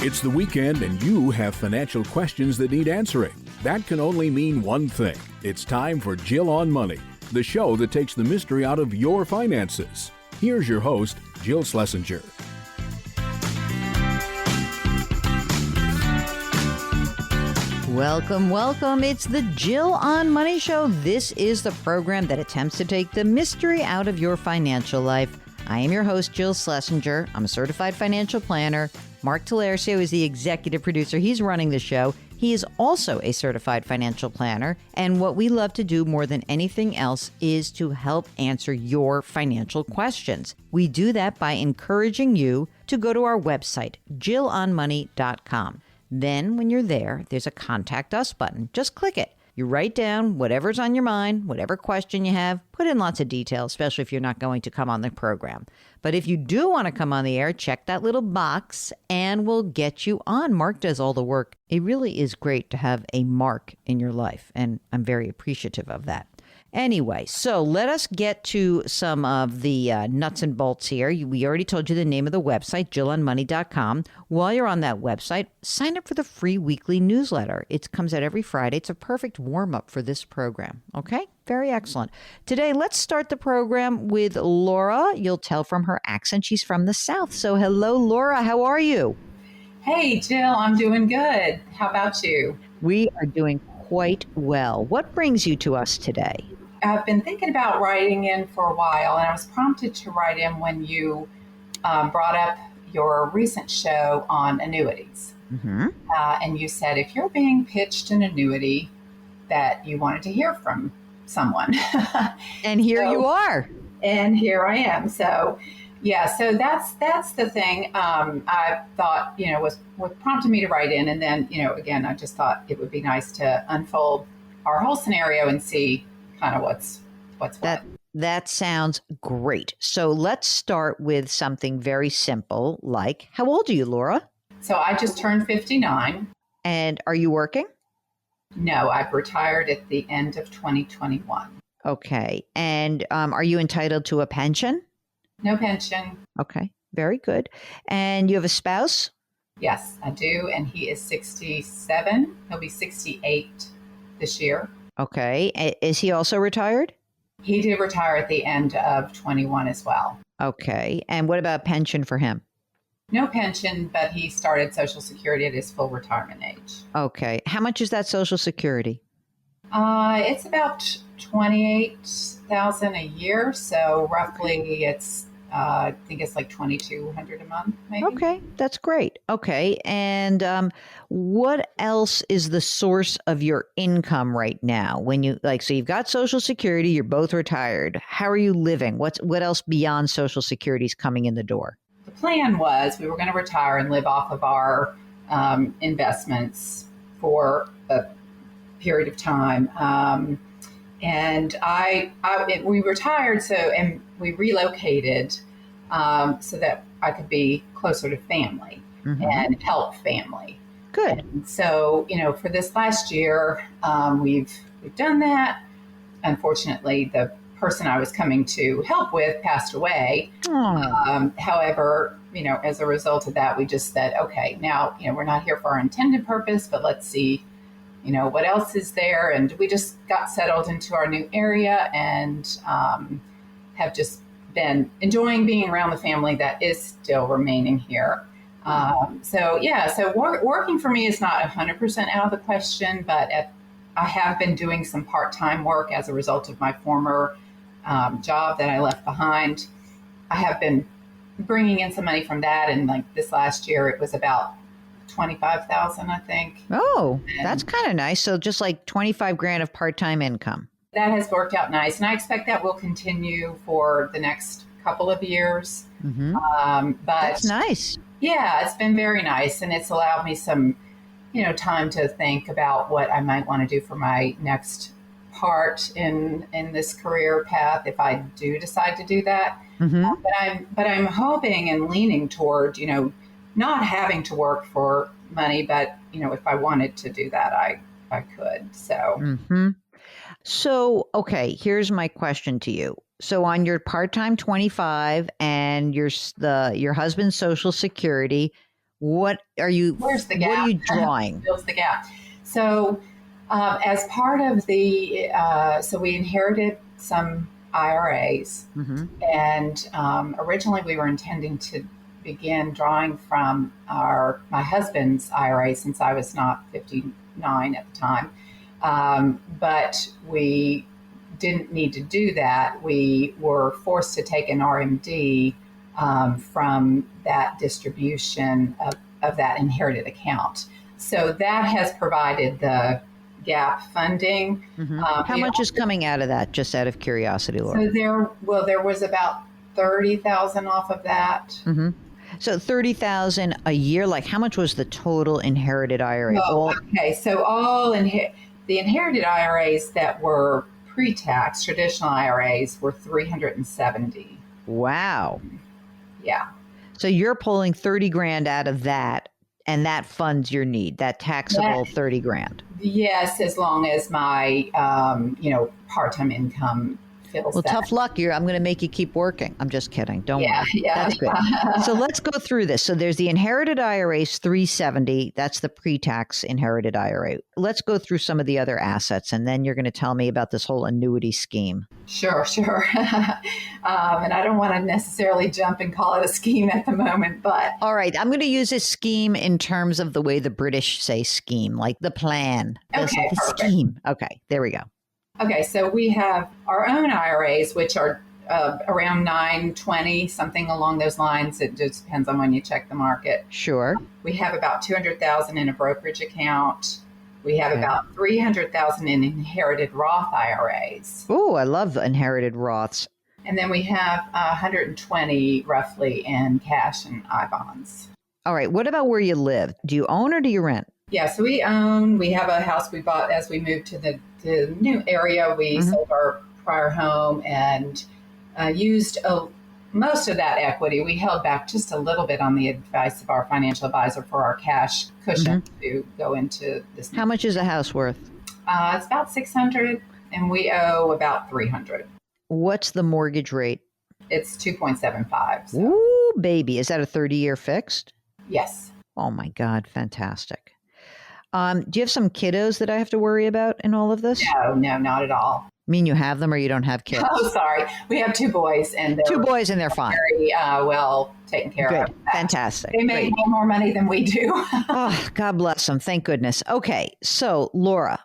It's the weekend and you have financial questions that need answering. That can only mean one thing. It's time for Jill on Money, the show that takes the mystery out of your finances. Here's your host, Jill Schlesinger. Welcome, welcome. It's the Jill on Money Show. This is the program that attempts to take the mystery out of your financial life. I am your host, Jill Schlesinger. I'm a certified financial planner. Mark Talercio is the executive producer. He's running the show. He is also a certified financial planner. And what we love to do more than anything else is to help answer your financial questions. We do that by encouraging you to go to our website, jillonmoney.com. Then when you're there, there's a Contact Us button. Just click it. You write down whatever's on your mind, whatever question you have, put in lots of detail, especially if you're not going to come on the program. But if you do want to come on the air, check that little box and we'll get you on. Mark does all the work. It really is great to have a Mark in your life, and I'm very appreciative of that. Anyway, so let us get to some of the nuts and bolts here. We already told you the name of the website, jillonmoney.com. While you're on that website, sign up for the free weekly newsletter. It comes out every Friday. It's a perfect warm-up for this program. Okay? Very excellent. Today, let's start the program with Laura. You'll tell from her accent she's from the South. So hello, Laura. How are you? Hey, Jill. I'm doing good. How about you? We are doing quite well. What brings you to us today? I've been thinking about writing in for a while, and I was prompted to write in when you brought up your recent show on annuities. Mm-hmm. And you said if you're being pitched an annuity, that you wanted to hear from someone. And here you are. And here I am. So, yeah, so that's the thing I thought, was what prompted me to write in. And then, again, I just thought it would be nice to unfold our whole scenario and see kind of what's what. That sounds great. So let's start with something very simple, like, how old are you, Laura? So I just turned 59. And are you working? No, I've retired at the end of 2021. Okay. And are you entitled to a pension? No pension. Okay. Very good. And you have a spouse? Yes, I do. And he is 67. He'll be 68 this year. Okay. Is he also retired? He did retire at the end of 21 as well. Okay. And what about pension for him? No pension, but he started Social Security at his full retirement age. Okay. How much is that Social Security? It's about $28,000 a year. So roughly it's, I think it's like $2,200 a month, maybe. Okay. That's great. Okay. And what else is the source of your income right now? When you so you've got Social Security, you're both retired. How are you living? What else beyond Social Security is coming in the door? The plan was we were going to retire and live off of our investments for a period of time. And we retired, and we relocated so that I could be closer to family and help family. Good. And so, for this last year, we've done that. Unfortunately, the person I was coming to help with passed away. However, as a result of that, we just said, okay, now, we're not here for our intended purpose, but let's see, what else is there. And we just got settled into our new area and have just been enjoying being around the family that is still remaining here. So working for me is not 100% out of the question, but I have been doing some part-time work as a result of my former job that I left behind. I have been bringing in some money from that, and like this last year, it was about $25,000, I think. Oh, that's kind of nice. So just like $25,000 of part-time income. That has worked out nice, and I expect that will continue for the next couple of years. But that's nice. Yeah, it's been very nice, and it's allowed me some, time to think about what I might want to do for my next part in this career path if I do decide to do that. But I'm hoping and leaning toward, not having to work for money, but if I wanted to do that, I could. So. So, okay, here's my question to you. So on your part-time 25 and your husband's Social Security, What are you? Where's the gap? What are you drawing? Fills the gap. So, as part of the, so we inherited some IRAs, and originally we were intending to begin drawing from my husband's IRA since I was not 59 at the time, but we didn't need to do that. We were forced to take an RMD from that distribution of that inherited account. So that has provided the gap funding. How much is coming out of that, just out of curiosity, Laura? So there was about 30,000 off of that. So 30,000 a year. Like, how much was the total inherited IRA? Okay, so the inherited IRAs that were pre-tax, traditional IRAs, were 370. Wow. Yeah. So you're pulling 30 grand out of that, and that funds your need, that taxable 30 grand. Yes, as long as my, part-time income fills that. Tough luck. I'm going to make you keep working. I'm just kidding. Don't worry. Yeah. That's good. So let's go through this. So there's the inherited IRAs, 370. That's the pre-tax inherited IRA. Let's go through some of the other assets, and then you're going to tell me about this whole annuity scheme. Sure. And I don't want to necessarily jump and call it a scheme at the moment, but. All right. I'm going to use a scheme in terms of the way the British say scheme, like the plan. Okay, the scheme. Okay. There we go. Okay. So we have our own IRAs, which are around 920, something along those lines. It just depends on when you check the market. Sure. We have about 200,000 in a brokerage account. We have about 300,000 in inherited Roth IRAs. Oh, I love the inherited Roths. And then we have 120 roughly in cash and I-bonds. All right. What about where you live? Do you own or do you rent? Yeah, so we own. We have a house we bought as we moved to the new area. We sold our prior home and used most of that equity. We held back just a little bit on the advice of our financial advisor for our cash cushion to go into this. How much is a house worth? It's about 600, and we owe about 300. What's the mortgage rate? It's 2.75. So. Ooh, baby. Is that a 30-year fixed? Yes. Oh, my God. Fantastic. Do you have some kiddos that I have to worry about in all of this? No, not at all. Mean you have them or you don't have kids? Oh, sorry. We have two boys, and they're fine. Very well taken care of. Good. Fantastic. They make more money than we do. Oh, God bless them. Thank goodness. Okay. So, Laura,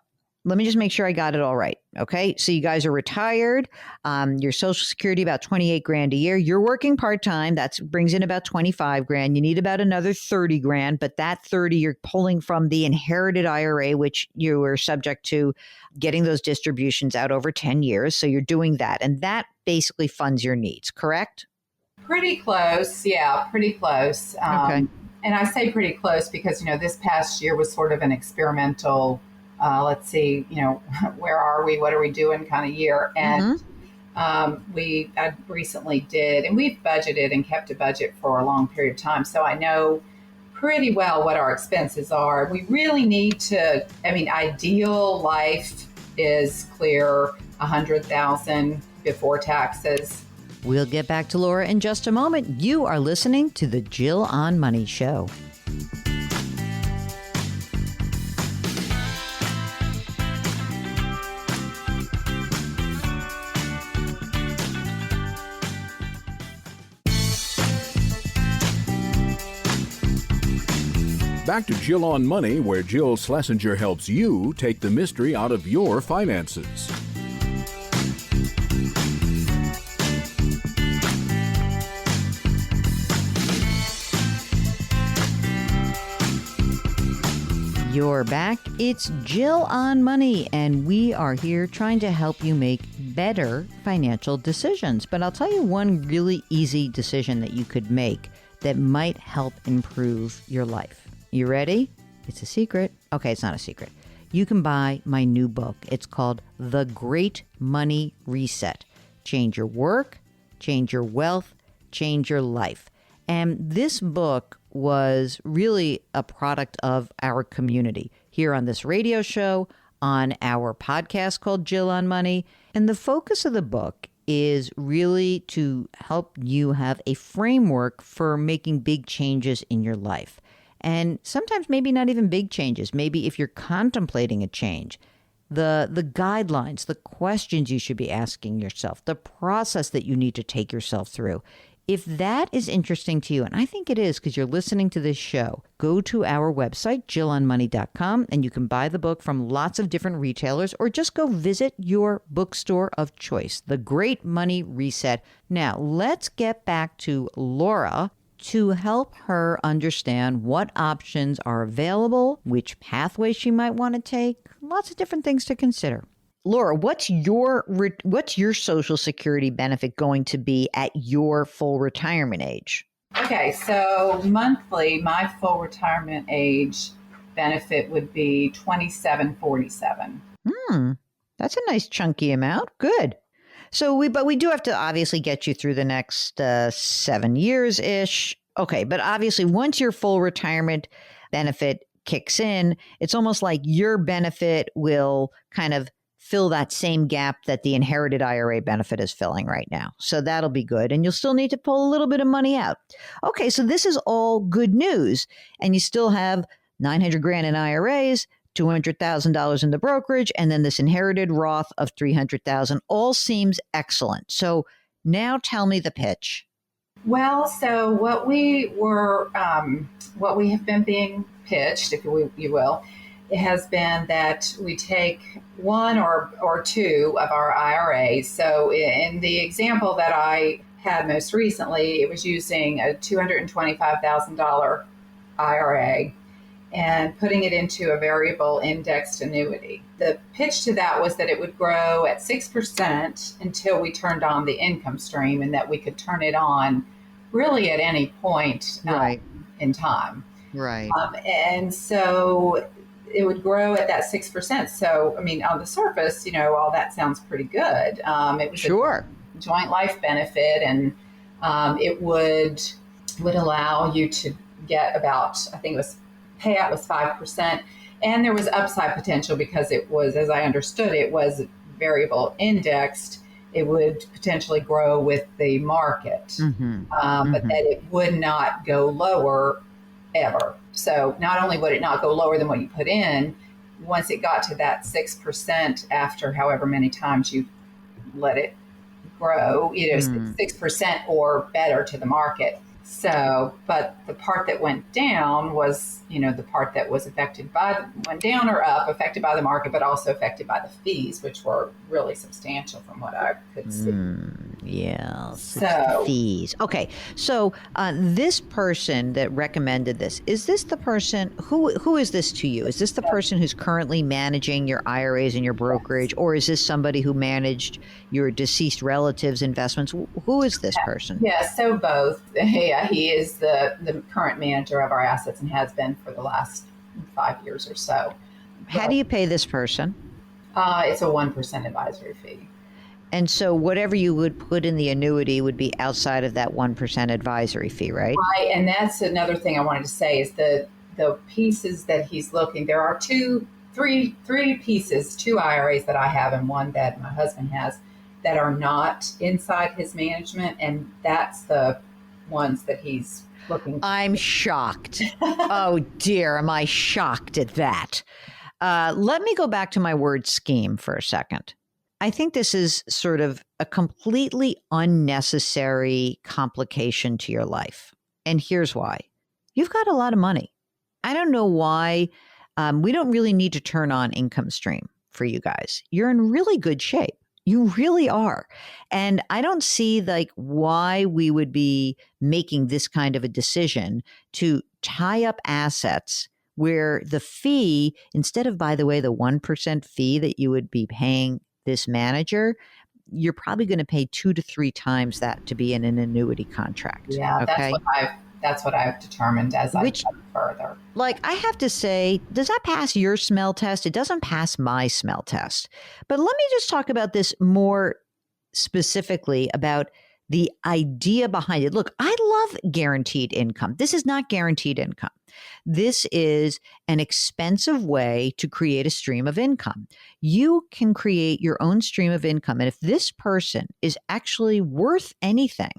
let me just make sure I got it all right. Okay. So you guys are retired. Your Social Security, about 28 grand a year. You're working part-time. That brings in about 25 grand. You need about another 30 grand, but that 30 you're pulling from the inherited IRA, which you were subject to getting those distributions out over 10 years. So you're doing that. And that basically funds your needs, correct? Pretty close. Yeah, pretty close. Okay. And I say pretty close because, this past year was sort of an experimental let's see, where are we? What are we doing kind of year? And I recently did, and we've budgeted and kept a budget for a long period of time. So I know pretty well what our expenses are. We really need to, ideal life is clear 100,000 before taxes. We'll get back to Laura in just a moment. You are listening to the Jill on Money Show. Back to Jill on Money, where Jill Schlesinger helps you take the mystery out of your finances. You're back. It's Jill on Money, and we are here trying to help you make better financial decisions. But I'll tell you one really easy decision that you could make that might help improve your life. You ready? It's a secret. Okay, it's not a secret. You can buy my new book. It's called The Great Money Reset. Change your work, change your wealth, change your life. And this book was really a product of our community here on this radio show, on our podcast called Jill on Money. And the focus of the book is really to help you have a framework for making big changes in your life. And sometimes maybe not even big changes. Maybe if you're contemplating a change, the guidelines, the questions you should be asking yourself, the process that you need to take yourself through. If that is interesting to you, and I think it is because you're listening to this show, go to our website, jillonmoney.com, and you can buy the book from lots of different retailers or just go visit your bookstore of choice, The Great Money Reset. Now, let's get back to Laura to help her understand what options are available, which pathway she might want to take, lots of different things to consider. Laura, what's your Social Security benefit going to be at your full retirement age? Okay, so monthly, my full retirement age benefit would be $27.47. That's a nice chunky amount. Good. So but we do have to obviously get you through the next 7 years ish. Okay, but obviously once your full retirement benefit kicks in, it's almost like your benefit will kind of fill that same gap that the inherited IRA benefit is filling right now. So that'll be good. And you'll still need to pull a little bit of money out. Okay, so this is all good news. And you still have $900,000 in IRAs, $200,000 in the brokerage, and then this inherited Roth of $300,000. All seems excellent. So now tell me the pitch. Well, so what we have been being pitched, if you will, it has been that we take one or two of our IRAs. So in the example that I had most recently, it was using a $225,000 IRA and putting it into a variable indexed annuity. The pitch to that was that it would grow at 6% until we turned on the income stream, and that we could turn it on really at any point in time. Right. And so it would grow at that 6%. So, I mean, on the surface, all that sounds pretty good. It was a joint life benefit, and it would allow you to get about, I think it was, payout was 5%. And there was upside potential because it was, as I understood, it was variable indexed. It would potentially grow with the market, but that it would not go lower ever. So not only would it not go lower than what you put in, once it got to that 6% after however many times you let it grow, 6% or better to the market. So, but the part that went down was, the part that was went down or up, affected by the market, but also affected by the fees, which were really substantial from what I could see. Yeah. So fees. Okay. So this person that recommended this, is this the person who is this to you? Is this the person who's currently managing your IRAs and your brokerage, or is this somebody who managed your deceased relatives' investments? Who is this person? Yeah. So both. Yeah, he is the current manager of our assets and has been for the last 5 years or so. How do you pay this person? It's a 1% advisory fee. And so whatever you would put in the annuity would be outside of that 1% advisory fee, right? Right. And that's another thing I wanted to say is the pieces that he's looking, there are three pieces, 2 IRAs that I have and one that my husband has that are not inside his management. And that's the ones that he's looking. I'm shocked. Oh dear, am I shocked at that? Let me go back to my word scheme for a second. I think this is sort of a completely unnecessary complication to your life. And here's why. You've got a lot of money. I don't know why. We don't really need to turn on income stream for you guys. You're in really good shape. You really are. And I don't see why we would be making this kind of a decision to tie up assets where the fee, instead of, by the way, the 1% fee that you would be paying this manager, you're probably going to pay 2 to 3 times that to be in an annuity contract. Yeah, okay? That's what I've determined as I go further. I have to say, does that pass your smell test? It doesn't pass my smell test. But let me just talk about this more specifically about the idea behind it. Look, I love guaranteed income. This is not guaranteed income. This is an expensive way to create a stream of income. You can create your own stream of income. And if this person is actually worth anything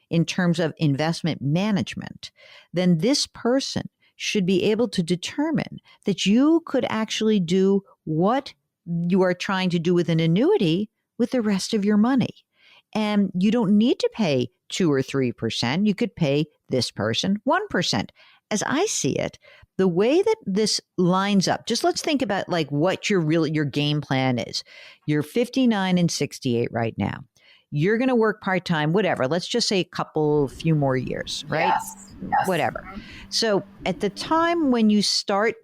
in terms of investment management, then this person should be able to determine that you could actually do what you are trying to do with an annuity with the rest of your money. And you don't need to pay 2 or 3%. You could pay this person 1%. As I see it, the way that this lines up, just let's think about like what your game plan is. You're 59 and 68 right now. You're going to work part-time, whatever. Let's just say few more years, right? Yes. Whatever. So at the time when you stop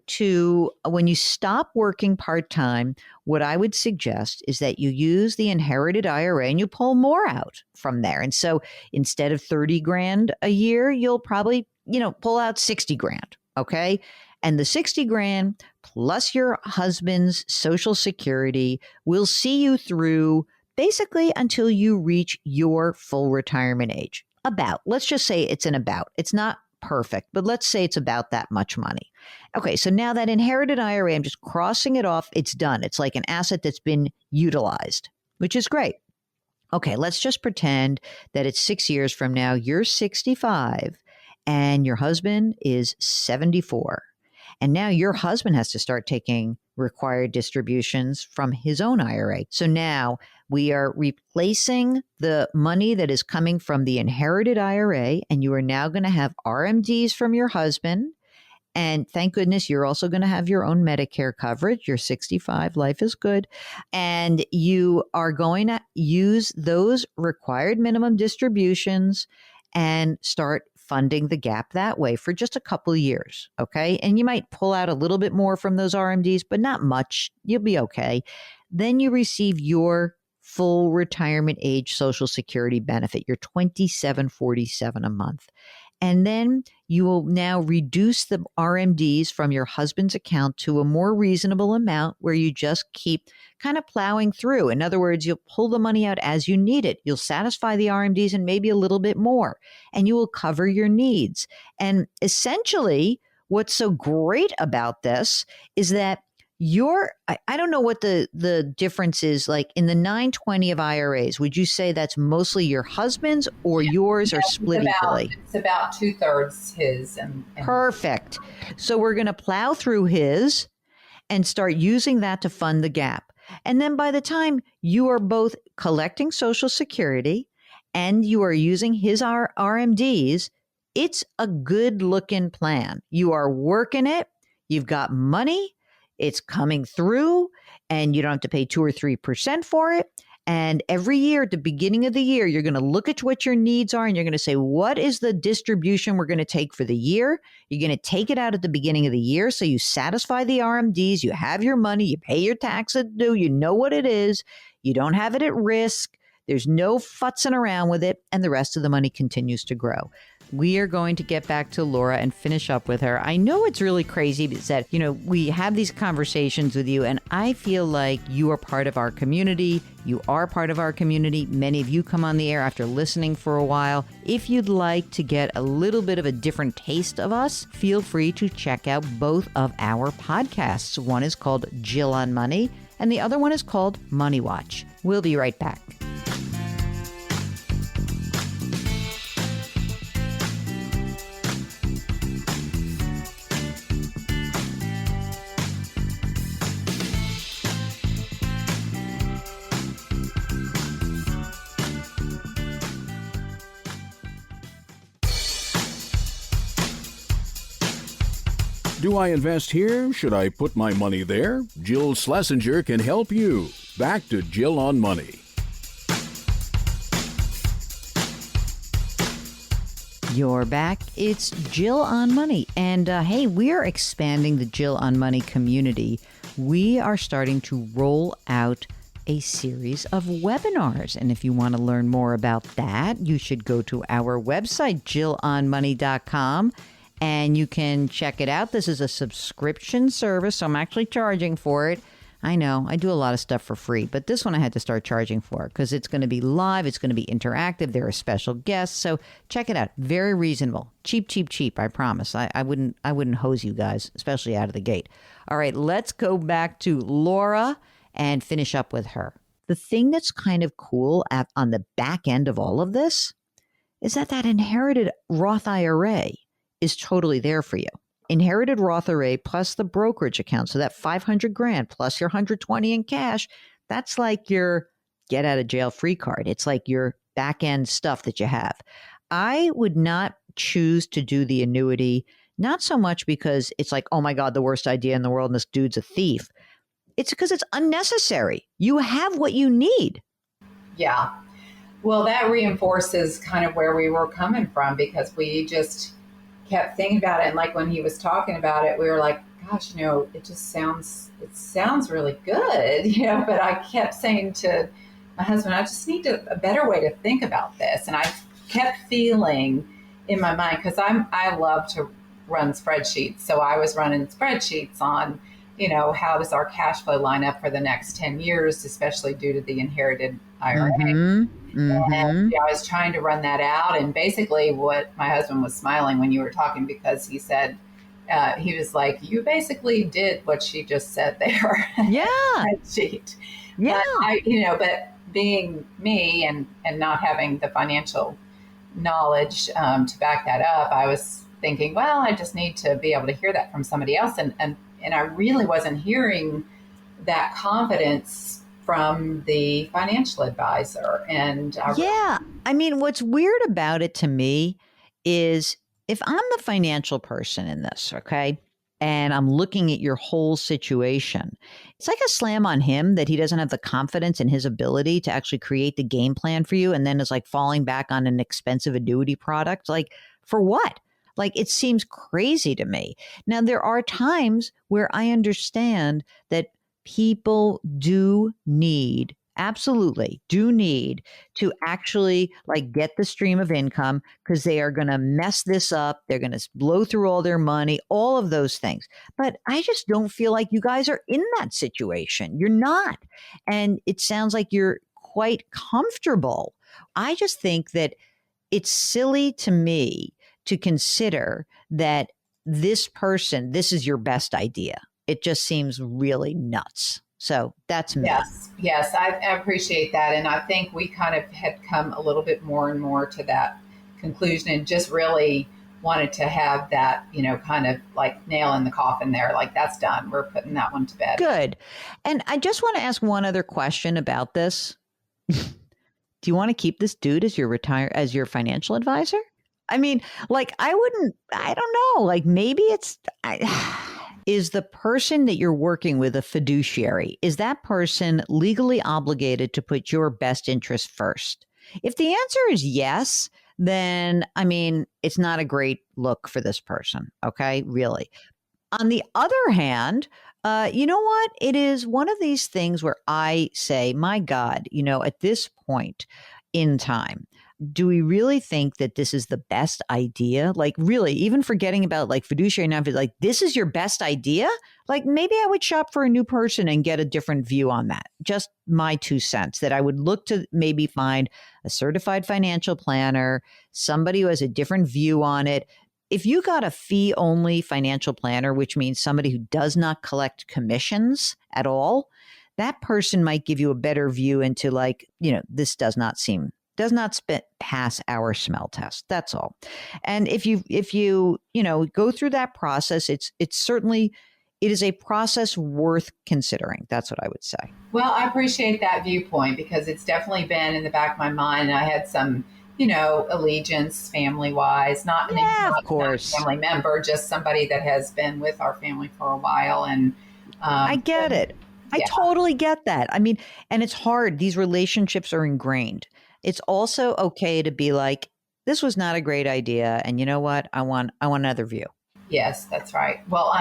working part-time, what I would suggest is that you use the inherited IRA and you pull more out from there. And so instead of 30 grand a year, you'll probably, pull out 60 grand. Okay. And the 60 grand plus your husband's Social Security will see you through basically until you reach your full retirement age. Let's just say it's it's not perfect, but let's say it's about that much money. Okay, so now that inherited IRA, I'm just crossing it off. It's done. It's like an asset that's been utilized, which is great. Okay, let's just pretend that it's 6 years from now. You're 65 and your husband is 74. And now your husband has to start taking required distributions from his own IRA. So now we are replacing the money that is coming from the inherited IRA, and you are now going to have RMDs from your husband. And thank goodness you're also going to have your own Medicare coverage. You're 65, life is good. And you are going to use those required minimum distributions and start funding the gap that way for just a couple of years. Okay. And you might pull out a little bit more from those RMDs, but not much. You'll be okay. Then you receive your full retirement age Social Security benefit, your $27.47 a month. And then you will now reduce the RMDs from your husband's account to a more reasonable amount where you just keep kind of plowing through. In other words, you'll pull the money out as you need it. You'll satisfy the RMDs and maybe a little bit more, and you will cover your needs. And essentially, what's so great about this is that I don't know what the difference is like in the 920 of IRAs. Would you say that's mostly your husband's or yours or split equally? It's about 2/3 his. And Perfect. So we're going to plow through his and start using that to fund the gap. And then by the time you are both collecting Social Security and you are using his RMDs, it's a good looking plan. You are working it. You've got money. It's coming through and you don't have to pay 2 or 3% for it. And every year at the beginning of the year, you're going to look at what your needs are and you're going to say, what is the distribution we're going to take for the year? You're going to take it out at the beginning of the year. So you satisfy the RMDs, you have your money, you pay your taxes due, you know what it is. You don't have it at risk. There's no futzing around with it. And the rest of the money continues to grow. We are going to get back to Laura and finish up with her. I know it's really crazy that, we have these conversations with you, and I feel like you are part of our community. You are part of our community. Many of you come on the air after listening for a while. If you'd like to get a little bit of a different taste of us, feel free to check out both of our podcasts. One is called Jill on Money, and the other one is called Money Watch. We'll be right back. Do I invest here? Should I put my money there? Jill Schlesinger can help you. Back to Jill on Money. You're back. It's Jill on Money. And hey, we are expanding the Jill on Money community. We are starting to roll out a series of webinars. And if you want to learn more about that, you should go to our website, jillonmoney.com. And you can check it out. This is a subscription service, so I'm actually charging for it. I know, I do a lot of stuff for free, but this one I had to start charging for because it's going to be live, it's going to be interactive, there are special guests, so check it out. Very reasonable. Cheap, cheap, cheap, I promise. I wouldn't hose you guys, especially out of the gate. All right, let's go back to Laura and finish up with her. The thing that's kind of cool on the back end of all of this is that inherited Roth IRA is totally there for you. inherited Roth IRA plus the brokerage account. So that 500 grand plus your 120 in cash, that's like your get out of jail free card. It's like your back end stuff that you have. I would not choose to do the annuity, not so much because it's like, oh my God, the worst idea in the world and this dude's a thief. It's because it's unnecessary. You have what you need. Yeah. Well, that reinforces kind of where we were coming from, because we just kept thinking about it. And like when he was talking about it, we were like, gosh, it sounds really good, but I kept saying to my husband, I just need a better way to think about this. And I kept feeling in my mind, because I love to run spreadsheets. So I was running spreadsheets on, how does our cash flow line up for the next 10 years, especially due to the inherited IRA. And I was trying to run that out. And basically what my husband was smiling when you were talking, because he said, he was like, you basically did what she just said there. Yeah. Spreadsheet. Yeah. But being me and not having the financial knowledge to back that up, I was thinking, well, I just need to be able to hear that from somebody else. And I really wasn't hearing that confidence from the financial advisor. And I mean, what's weird about it to me is if I'm the financial person in this, okay, and I'm looking at your whole situation, it's like a slam on him that he doesn't have the confidence in his ability to actually create the game plan for you, and then is like falling back on an expensive annuity product. Like, for what? Like, it seems crazy to me. Now, there are times where I understand that people absolutely do need to actually like get the stream of income, because they are going to mess this up. They're going to blow through all their money, all of those things. But I just don't feel like you guys are in that situation. You're not. And it sounds like you're quite comfortable. I just think that it's silly to me to consider that this is your best idea. It just seems really nuts. So that's me. Yes, I appreciate that. And I think we kind of had come a little bit more and more to that conclusion, and just really wanted to have that, kind of like nail in the coffin there. Like, that's done. We're putting that one to bed. Good. And I just want to ask one other question about this. Do you want to keep this dude as your financial advisor? I mean, like, I don't know, like maybe is the person that you're working with a fiduciary? Is that person legally obligated to put your best interest first? If the answer is yes, then, I mean, it's not a great look for this person. Okay, really. On the other hand, you know what? It is one of these things where I say, my God, at this point in time, do we really think that this is the best idea? Like, really, even forgetting about like fiduciary non, like, this is your best idea? Like, maybe I would shop for a new person and get a different view on that. Just my 2 cents, that I would look to maybe find a certified financial planner, somebody who has a different view on it. If you got a fee only financial planner, which means somebody who does not collect commissions at all, that person might give you a better view into like, this does not pass our smell test. That's all. And if you go through that process, it is a process worth considering. That's what I would say. Well, I appreciate that viewpoint, because it's definitely been in the back of my mind. I had some, allegiance family wise, not of course, not a family member, just somebody that has been with our family for a while. And I get it. I totally get that. I mean, and it's hard. These relationships are ingrained. It's also okay to be like, this was not a great idea. And you know what? I want another view. Yes, that's right. Well,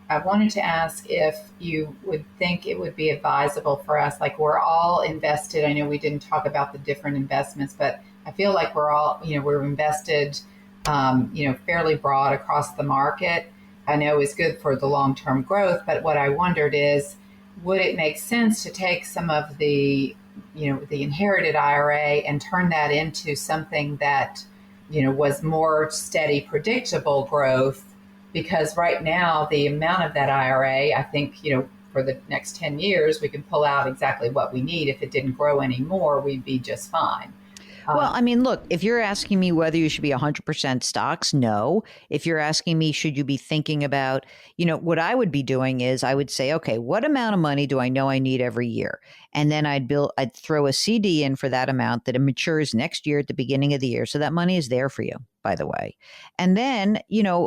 I wanted to ask if you would think it would be advisable for us, like, we're all invested. I know we didn't talk about the different investments, but I feel like we're all, we're invested, fairly broad across the market. I know is good for the long-term growth, but what I wondered is, would it make sense to take some of the inherited IRA and turn that into something that, was more steady, predictable growth? Because right now, the amount of that IRA, I think, for the next 10 years, we can pull out exactly what we need. If it didn't grow anymore, we'd be just fine. Well, I mean, look, if you're asking me whether you should be 100% stocks, no. If you're asking me, should you be thinking about, what I would be doing is I would say, okay, what amount of money do I know I need every year? And then I'd throw a CD in for that amount that it matures next year at the beginning of the year. So that money is there for you, by the way. And then,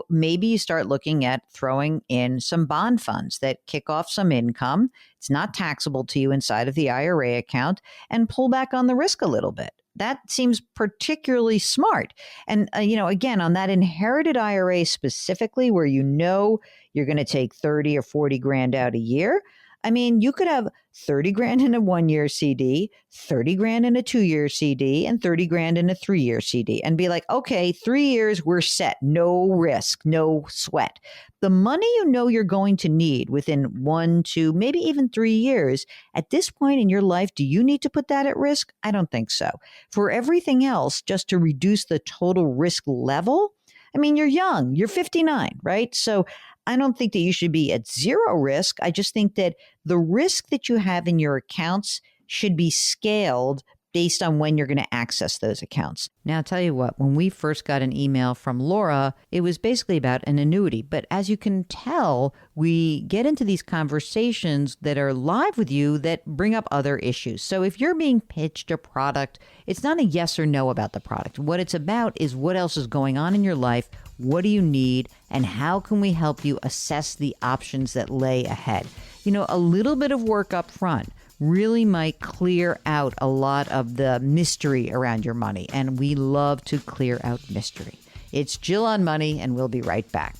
maybe you start looking at throwing in some bond funds that kick off some income. It's not taxable to you inside of the IRA account, and pull back on the risk a little bit. That seems particularly smart. And, again, on that inherited IRA specifically, where you're going to take 30 or 40 grand out a year. I mean, you could have 30 grand in a 1-year CD, 30 grand in a 2-year CD, and 30 grand in a 3-year CD, and be like, okay, 3 years, we're set. No risk, no sweat. The money you're going to need within 1, 2, maybe even 3 years, at this point in your life, do you need to put that at risk? I don't think so. For everything else, just to reduce the total risk level, I mean, you're young, you're 59, right? So I don't think that you should be at zero risk. I just think that the risk that you have in your accounts should be scaled based on when you're going to access those accounts. Now, I'll tell you what, when we first got an email from Laura, it was basically about an annuity. But as you can tell, we get into these conversations that are live with you that bring up other issues. So if you're being pitched a product, it's not a yes or no about the product. What it's about is what else is going on in your life, what do you need, and how can we help you assess the options that lay ahead. A little bit of work up front really might clear out a lot of the mystery around your money. And we love to clear out mystery. It's Jill on Money, and we'll be right back.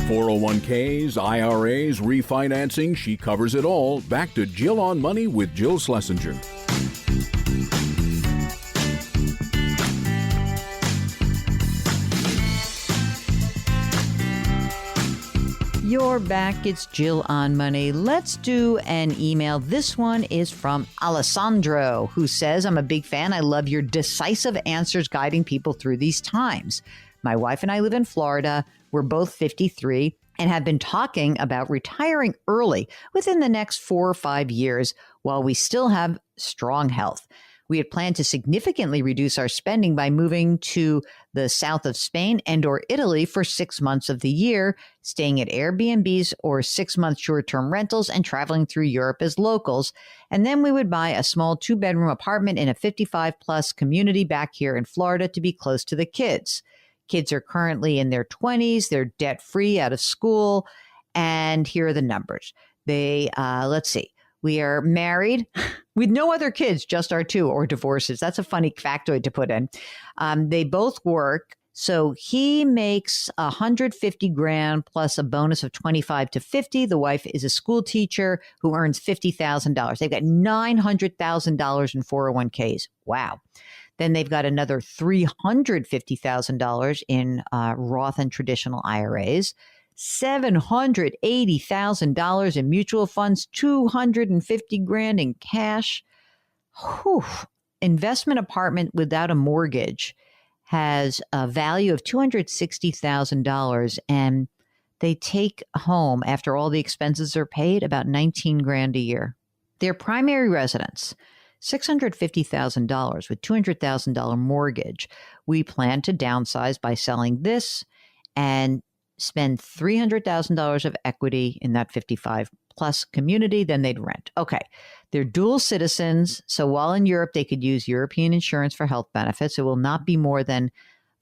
.401ks, IRAs, refinancing, she covers it all. Back to Jill on Money with Jill Schlesinger. You're back. It's Jill on Money. Let's do an email. This one is from Alessandro, who says, I'm a big fan. I love your decisive answers guiding people through these times. My wife and I live in Florida. We're both 53 and have been talking about retiring early within the next 4 or 5 years while we still have strong health. We had planned to significantly reduce our spending by moving to the south of Spain and or Italy for 6 months of the year, staying at Airbnbs or 6-month short-term rentals and traveling through Europe as locals. And then we would buy a small 2-bedroom apartment in a 55-plus community back here in Florida to be close to the kids. Kids are currently in their 20s. They're debt-free out of school. And here are the numbers. Let's see. We are married with no other kids, just our 2, or divorces. That's a funny factoid to put in. They both work. So he makes 150 grand plus a bonus of 25 to 50. The wife is a school teacher who earns $50,000. They've got $900,000 in 401ks. Wow. Then they've got another $350,000 in Roth and traditional IRAs, $780,000 in mutual funds, 250 grand in cash. Whew. Investment apartment without a mortgage has a value of $260,000, and they take home, after all the expenses are paid, about 19 grand a year. Their primary residence, $650,000 with $200,000 mortgage. We plan to downsize by selling this and spend $300,000 of equity in that 55 plus community. Then they'd rent. Okay. They're dual citizens. So while in Europe, they could use European insurance for health benefits. It will not be more than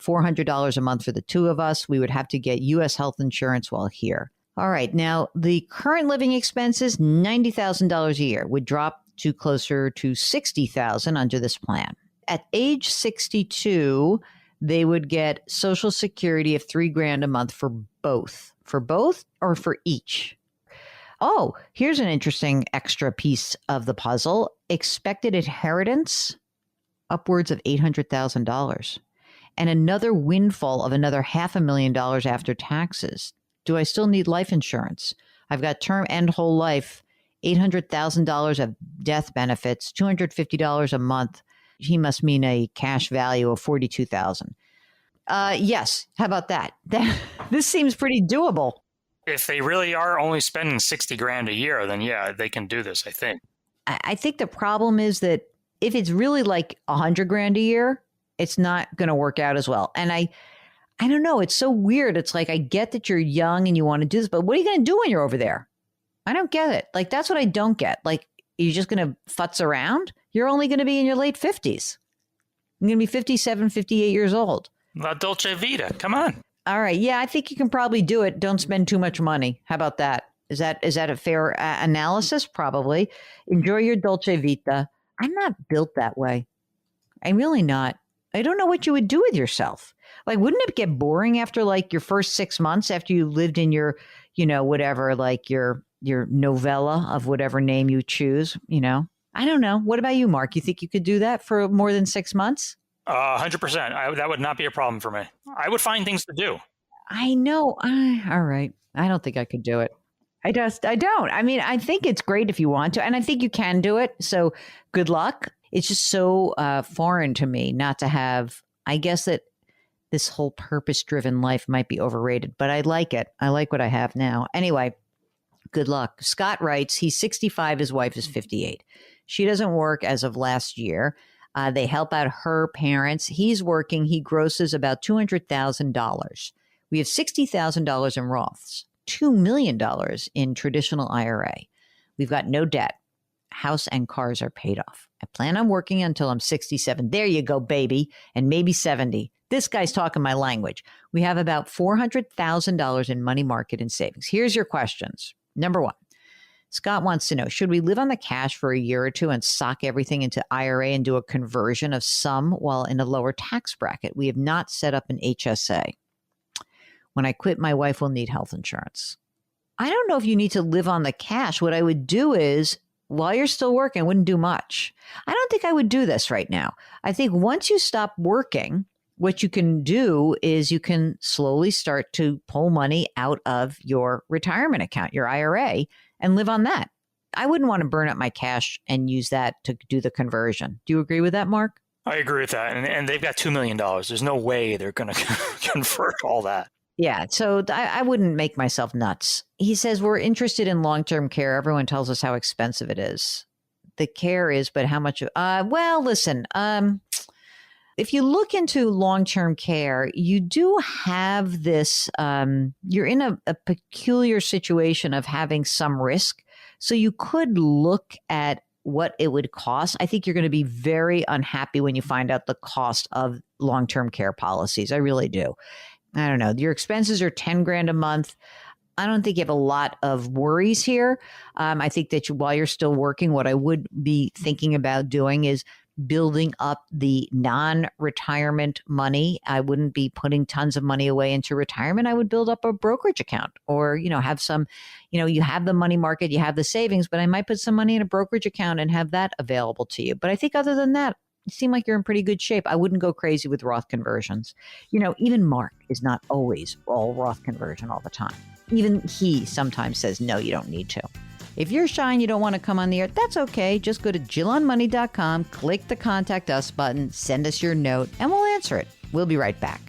$400 a month for the 2 of us. We would have to get U.S. health insurance while here. All right. Now, the current living expenses, $90,000 a year, would drop to closer to $60,000 under this plan. At age 62, they would get Social Security of $3 grand a month for both. For both or for each? Oh, here's an interesting extra piece of the puzzle. Expected inheritance, upwards of $800,000. And another windfall of another $500,000 after taxes. Do I still need life insurance? I've got term and whole life $800,000 of death benefits, $250 a month. He must mean a cash value of $42,000. Yes. How about that? This seems pretty doable. If they really are only spending 60 grand a year, then yeah, they can do this, I think. I think the problem is that if it's really like 100 grand a year, it's not going to work out as well. And I don't know. It's so weird. It's like, I get that you're young and you want to do this, but what are you going to do when you're over there? I don't get it. Like, that's what I don't get. Like, you're just going to futz around? You're only going to be in your late 50s. You're going to be 57, 58 years old. La Dolce Vita. Come on. All right. Yeah, I think you can probably do it. Don't spend too much money. How about that? Is that a fair analysis? Probably. Enjoy your Dolce Vita. I'm not built that way. I'm really not. I don't know what you would do with yourself. Like, wouldn't it get boring after like your first 6 months after you lived in your, whatever, like your novella of whatever name you choose, I don't know. What about you, Mark? You think you could do that for more than 6 months? 100%. That would not be a problem for me. I would find things to do. I know. All right. I don't think I could do it. I don't. I mean, I think it's great if you want to, and I think you can do it. So good luck. It's just so foreign to me not to have, I guess that this whole purpose-driven life might be overrated, but I like it. I like what I have now. Anyway, good luck. Scott writes, he's 65. His wife is 58. She doesn't work as of last year. They help out her parents. He's working. He grosses about $200,000. We have $60,000 in Roths, $2 million in traditional IRA. We've got no debt. House and cars are paid off. I plan on working until I'm 67. There you go, baby. And maybe 70. This guy's talking my language. We have about $400,000 in money market and savings. Here's your questions. Number one, Scott wants to know, should we live on the cash for a year or two and sock everything into IRA and do a conversion of some while in a lower tax bracket? We have not set up an HSA. When I quit, my wife will need health insurance. I don't know if you need to live on the cash. What I would do is, while you're still working, I wouldn't do much. I don't think I would do this right now. I think once you stop working, what you can do is you can slowly start to pull money out of your retirement account, your IRA, and live on that. I wouldn't want to burn up my cash and use that to do the conversion. Do you agree with that, Mark? I agree with that. And they've got $2 million. There's no way they're going to convert all that. Yeah, so I wouldn't make myself nuts. He says, we're interested in long-term care. Everyone tells us how expensive it is. The care is, but how much? Well, listen, if you look into long-term care, you do have this, you're in a peculiar situation of having some risk. So you could look at what it would cost. I think you're going to be very unhappy when you find out the cost of long-term care policies. I really do. I don't know. Your expenses are 10 grand a month. I don't think you have a lot of worries here. I think that while you're still working, what I would be thinking about doing is building up the non-retirement money. I wouldn't be putting tons of money away into retirement. I would build up a brokerage account or, have some, you have the money market, you have the savings, but I might put some money in a brokerage account and have that available to you. But I think other than that, you seem like you're in pretty good shape. I wouldn't go crazy with Roth conversions. Even Mark is not always all Roth conversion all the time. Even he sometimes says, no, you don't need to. If you're shy and you don't want to come on the air, that's okay. Just go to JillOnMoney.com, click the Contact Us button, send us your note, and we'll answer it. We'll be right back.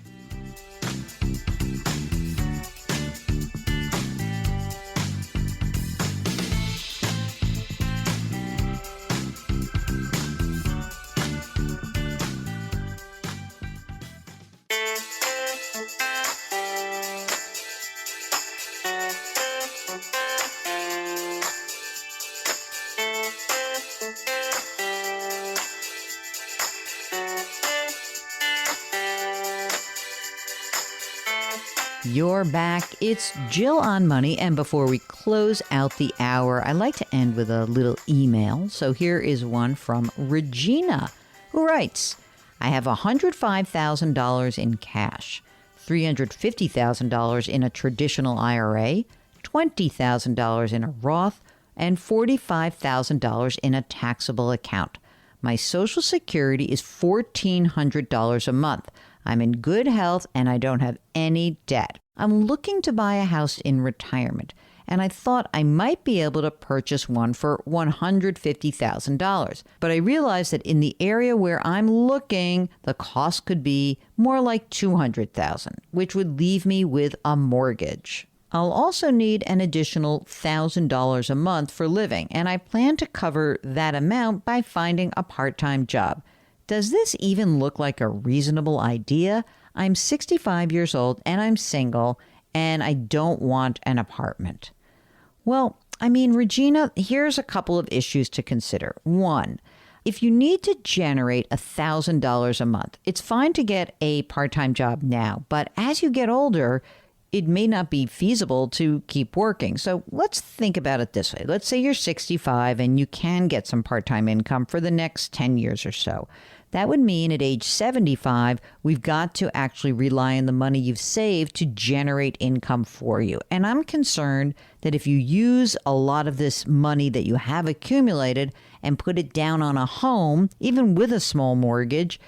You're back. It's Jill on Money. And before we close out the hour, I like to end with a little email. So here is one from Regina, who writes, I have $105,000 in cash, $350,000 in a traditional IRA, $20,000 in a Roth, and $45,000 in a taxable account. My Social Security is $1,400 a month. I'm in good health and I don't have any debt. I'm looking to buy a house in retirement. and I thought I might be able to purchase one for $150,000. But I realized that in the area where I'm looking, the cost could be more like $200,000, which would leave me with a mortgage. I'll also need an additional $1,000 a month for living, and I plan to cover that amount by finding a part-time job. Does this even look like a reasonable idea? I'm 65 years old and I'm single, and I don't want an apartment. Well, Regina, here's a couple of issues to consider. One, if you need to generate $1,000 a month, it's fine to get a part-time job now, but as you get older, it may not be feasible to keep working. So let's think about it this way. Let's say you're 65 and you can get some part-time income for the next 10 years or so. That would mean at age 75, we've got to actually rely on the money you've saved to generate income for you. And I'm concerned that if you use a lot of this money that you have accumulated and put it down on a home, even with a small mortgage,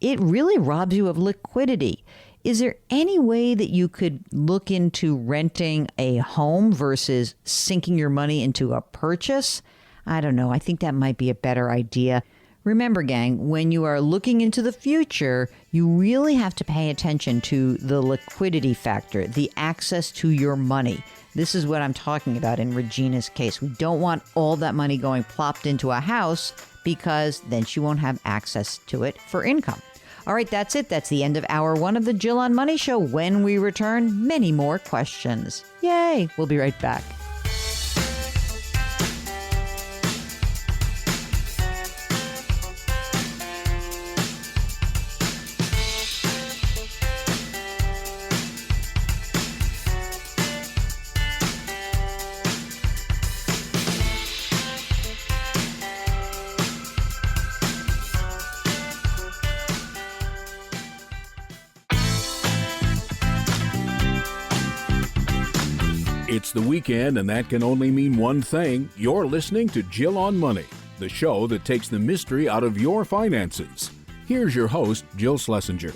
it really robs you of liquidity. Is there any way that you could look into renting a home versus sinking your money into a purchase? I don't know. I think that might be a better idea. Remember, gang, when you are looking into the future, you really have to pay attention to the liquidity factor, the access to your money. This is what I'm talking about in Regina's case. We don't want all that money going plopped into a house because then she won't have access to it for income. All right, that's it. That's the end of hour one of the Jill on Money Show. When we return, many more questions. Yay! We'll be right back. It's the weekend, and that can only mean one thing. You're listening to Jill on Money, the show that takes the mystery out of your finances. Here's your host, Jill Schlesinger.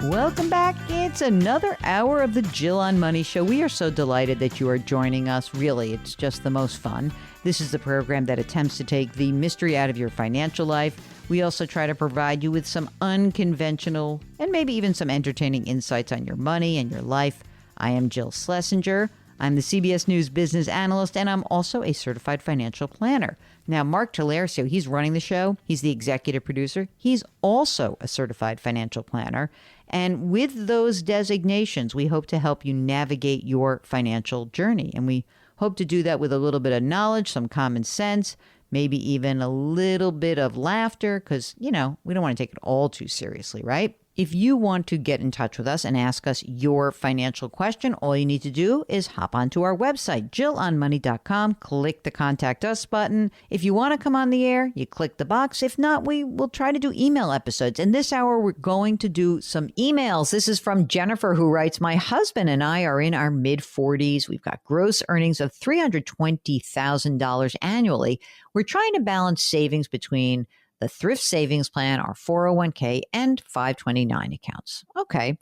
Welcome back. It's another hour of the Jill on Money Show. We are so delighted that you are joining us. Really, it's just the most fun. This is the program that attempts to take the mystery out of your financial life. We also try to provide you with some unconventional and maybe even some entertaining insights on your money and your life. I am Jill Schlesinger. I'm the CBS News business analyst, and I'm also a certified financial planner. Now, Mark Talercio, he's running the show. He's the executive producer. He's also a certified financial planner. And with those designations, we hope to help you navigate your financial journey. And we hope to do that with a little bit of knowledge, some common sense, maybe even a little bit of laughter, because, we don't want to take it all too seriously, right? If you want to get in touch with us and ask us your financial question, all you need to do is hop onto our website, jillonmoney.com, click the Contact Us button. If you want to come on the air, you click the box. If not, we will try to do email episodes. And this hour, we're going to do some emails. This is from Jennifer, who writes, my husband and I are in our mid-40s. We've got gross earnings of $320,000 annually. We're trying to balance savings between the thrift savings plan, our 401k, and 529 accounts. Okay.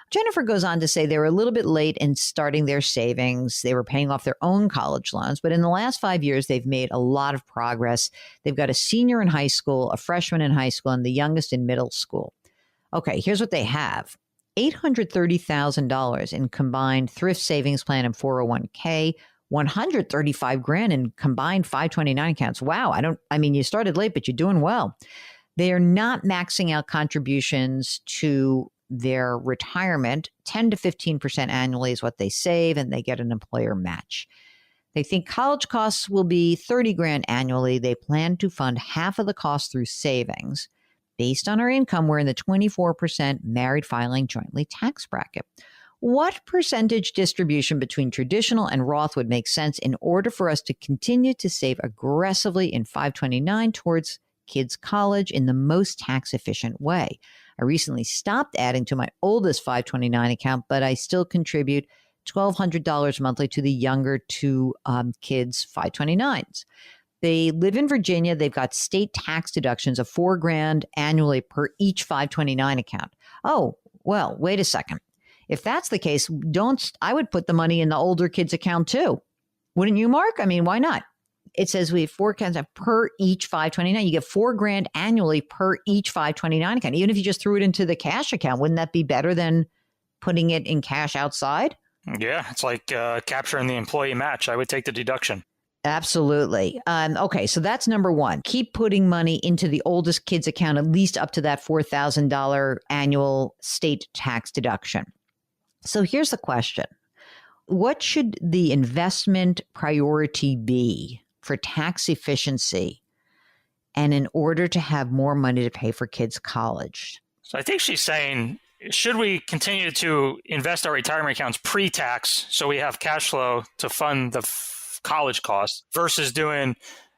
Jennifer goes on to say they were a little bit late in starting their savings. They were paying off their own college loans, but in the last 5 years, they've made a lot of progress. They've got a senior in high school, a freshman in high school, and the youngest in middle school. Okay, here's what they have. $830,000 in combined thrift savings plan and 401k, $135,000 in combined 529 accounts. Wow. You started late, but you're doing well. They are not maxing out contributions to their retirement. 10 to 15% annually is what they save, and they get an employer match. They think college costs will be $30,000 annually. They plan to fund half of the cost through savings. Based on our income, we're in the 24% married filing jointly tax bracket. What percentage distribution between traditional and Roth would make sense in order for us to continue to save aggressively in 529 towards kids' college in the most tax efficient way? I recently stopped adding to my oldest 529 account, but I still contribute $1,200 monthly to the younger two kids' 529s. They live in Virginia. They've got state tax deductions of $4,000 annually per each 529 account. Oh, well, wait a second. If that's the case, I would put the money in the older kids account too. Wouldn't you, Mark? I mean, why not? It says we have four accounts per each 529. You get $4,000 annually per each 529 account. Even if you just threw it into the cash account, wouldn't that be better than putting it in cash outside? Yeah, it's like capturing the employee match. I would take the deduction. Absolutely. Okay, so that's number one. Keep putting money into the oldest kid's account, at least up to that $4,000 annual state tax deduction. So here's the question. What should the investment priority be for tax efficiency and in order to have more money to pay for kids' college? So I think she's saying, should we continue to invest our retirement accounts pre-tax so we have cash flow to fund the college costs versus doing,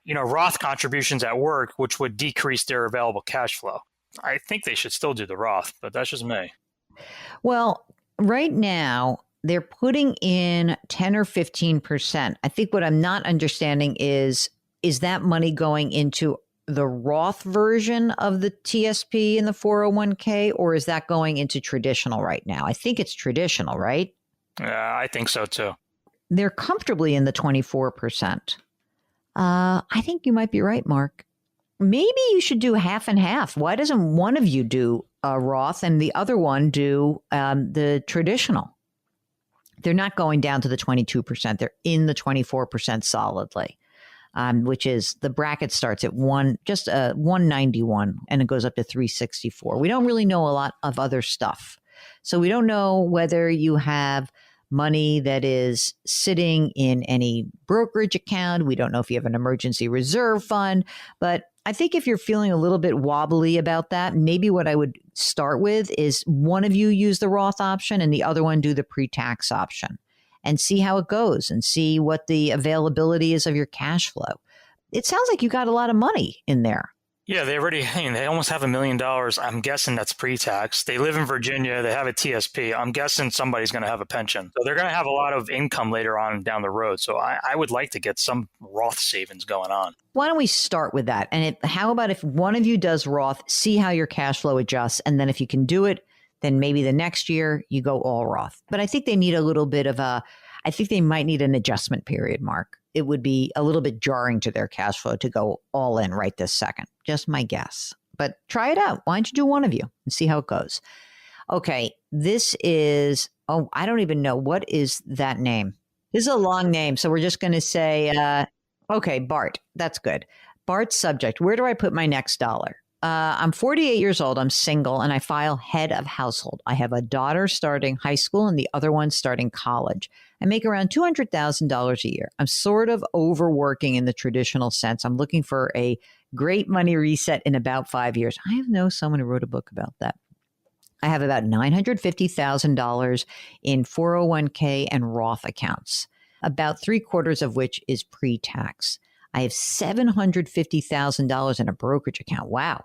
Roth contributions at work, which would decrease their available cash flow? I think they should still do the Roth, but that's just me. Well, right now, they're putting in 10 or 15%. I think what I'm not understanding is that money going into the Roth version of the TSP and the 401k, or is that going into traditional right now? I think it's traditional, right? Yeah, I think so too. They're comfortably in the 24%. I think you might be right, Mark. Maybe you should do half and half. Why doesn't one of you do a Roth and the other one do the traditional? They're not going down to the 22%. They're in the 24% solidly, which is the bracket starts at 191 and it goes up to 364. We don't really know a lot of other stuff. So we don't know whether you have money that is sitting in any brokerage account. We don't know if you have an emergency reserve fund, but I think if you're feeling a little bit wobbly about that, maybe what I would start with is one of you use the Roth option and the other one do the pre-tax option and see how it goes and see what the availability is of your cash flow. It sounds like you got a lot of money in there. Yeah, they almost have $1 million. I'm guessing that's pre-tax. They live in Virginia. They have a TSP. I'm guessing somebody's going to have a pension. So they're going to have a lot of income later on down the road. So I would like to get some Roth savings going on. Why don't we start with that? And how about if one of you does Roth, see how your cash flow adjusts. And then if you can do it, then maybe the next year you go all Roth. But I think they need a little bit of I think they might need an adjustment period, Mark. It would be a little bit jarring to their cash flow to go all in right this second. Just my guess. But try it out. Why don't you do one of you and see how it goes? Okay, this is, I don't even know. What is that name? This is a long name. So we're just going to say, okay, Bart. That's good. Bart's subject. Where do I put my next dollar? I'm 48 years old. I'm single and I file head of household. I have a daughter starting high school and the other one starting college. I make around $200,000 a year. I'm sort of overworking in the traditional sense. I'm looking for a great money reset in about 5 years. I know someone who wrote a book about that. I have about $950,000 in 401k and Roth accounts, about 3/4 of which is pre-tax. I have $750,000 in a brokerage account. Wow.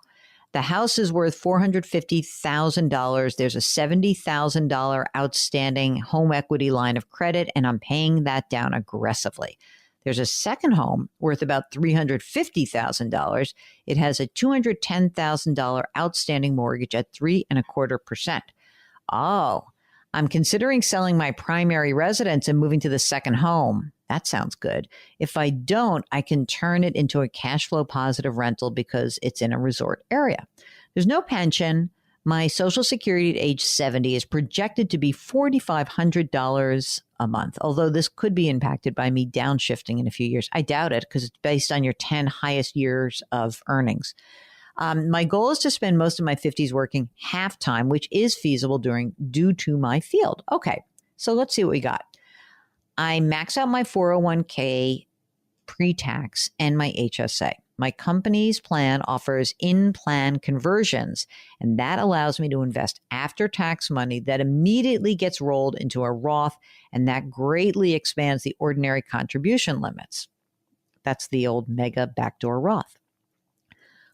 The house is worth $450,000. There's a $70,000 outstanding home equity line of credit, and I'm paying that down aggressively. There's a second home worth about $350,000. It has a $210,000 outstanding mortgage at 3.25%. Oh, I'm considering selling my primary residence and moving to the second home. That sounds good. If I don't, I can turn it into a cash flow positive rental because it's in a resort area. There's no pension. My Social Security at age 70 is projected to be $4,500 a month, although this could be impacted by me downshifting in a few years. I doubt it because it's based on your 10 highest years of earnings. My goal is to spend most of my 50s working half-time, which is feasible due to my field. Okay, so let's see what we got. I max out my 401k pre-tax and my HSA. My company's plan offers in-plan conversions, and that allows me to invest after-tax money that immediately gets rolled into a Roth, and that greatly expands the ordinary contribution limits. That's the old mega backdoor Roth.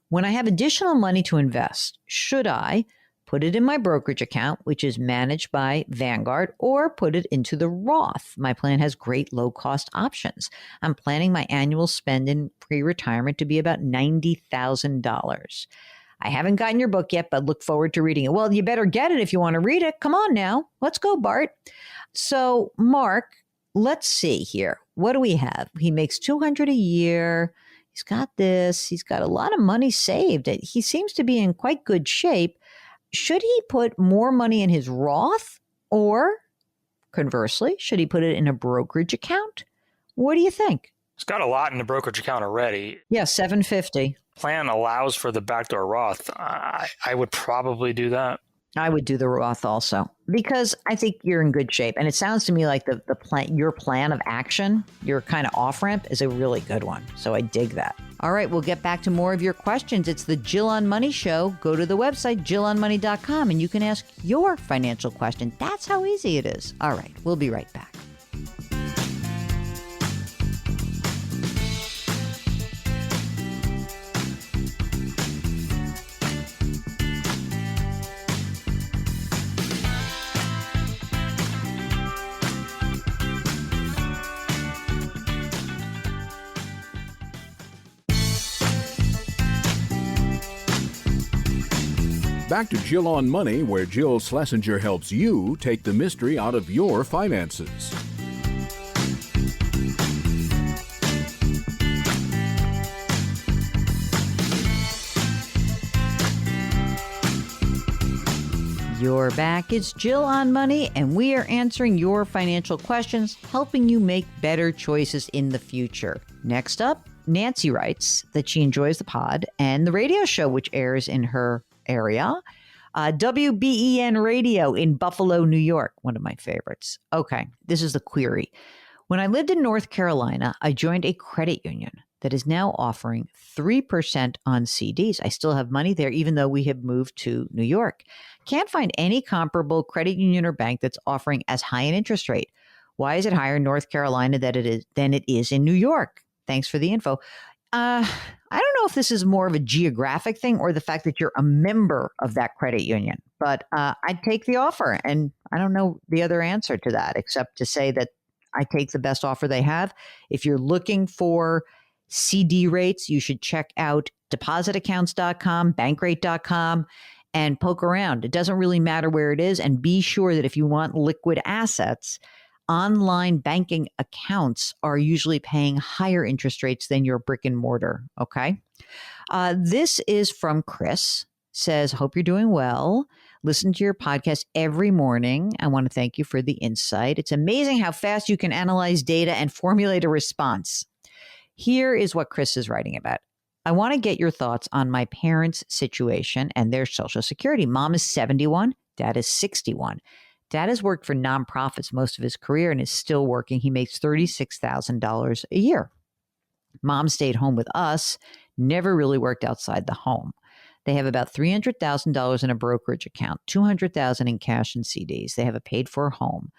When I have additional money to invest, should I put it in my brokerage account, which is managed by Vanguard, or put it into the Roth. My plan has great low-cost options. I'm planning my annual spend in pre-retirement to be about $90,000. I haven't gotten your book yet, but look forward to reading it. Well, you better get it if you want to read it. Come on now. Let's go, Bart. So, Mark, let's see here. What do we have? He makes $200 a year. He's got this. He's got a lot of money saved. He seems to be in quite good shape. Should he put more money in his Roth, or conversely, should he put it in a brokerage account? What do you think? He's got a lot in the brokerage account already. Yeah, $750. Plan allows for the backdoor Roth. I would probably do that. I would do the Roth also, because I think you're in good shape. And it sounds to me like the plan, your plan of action, your kind of off-ramp is a really good one. So I dig that. All right, we'll get back to more of your questions. It's the Jill on Money Show. Go to the website, jillonmoney.com, and you can ask your financial question. That's how easy it is. All right, we'll be right back. Back to Jill on Money, where Jill Schlesinger helps you take the mystery out of your finances. You're back. It's Jill on Money, and we are answering your financial questions, helping you make better choices in the future. Next up, Nancy writes that she enjoys the pod and the radio show, which airs in her area. WBEN Radio in Buffalo, New York, one of my favorites. Okay, this is the query. When I lived in North Carolina, I joined a credit union that is now offering 3% on CDs. I still have money there, even though we have moved to New York. Can't find any comparable credit union or bank that's offering as high an interest rate. Why is it higher in North Carolina than it is in New York? Thanks for the info. I don't know if this is more of a geographic thing or the fact that you're a member of that credit union, but I'd take the offer. And I don't know the other answer to that, except to say that I take the best offer they have. If you're looking for CD rates, you should check out depositaccounts.com, bankrate.com, and poke around. It doesn't really matter where it is. And be sure that if you want liquid assets, online banking accounts are usually paying higher interest rates than your brick and mortar. Okay. This is from Chris. Says, hope you're doing well. Listen to your podcast every morning. I want to thank you for the insight. It's amazing how fast you can analyze data and formulate a response. Here is what Chris is writing about. I want to get your thoughts on my parents' situation and their Social Security. Mom is 71. Dad is 61. Dad has worked for nonprofits most of his career and is still working. He makes $36,000 a year. Mom stayed home with us, never really worked outside the home. They have about $300,000 in a brokerage account, $200,000 in cash and CDs. They have a paid-for home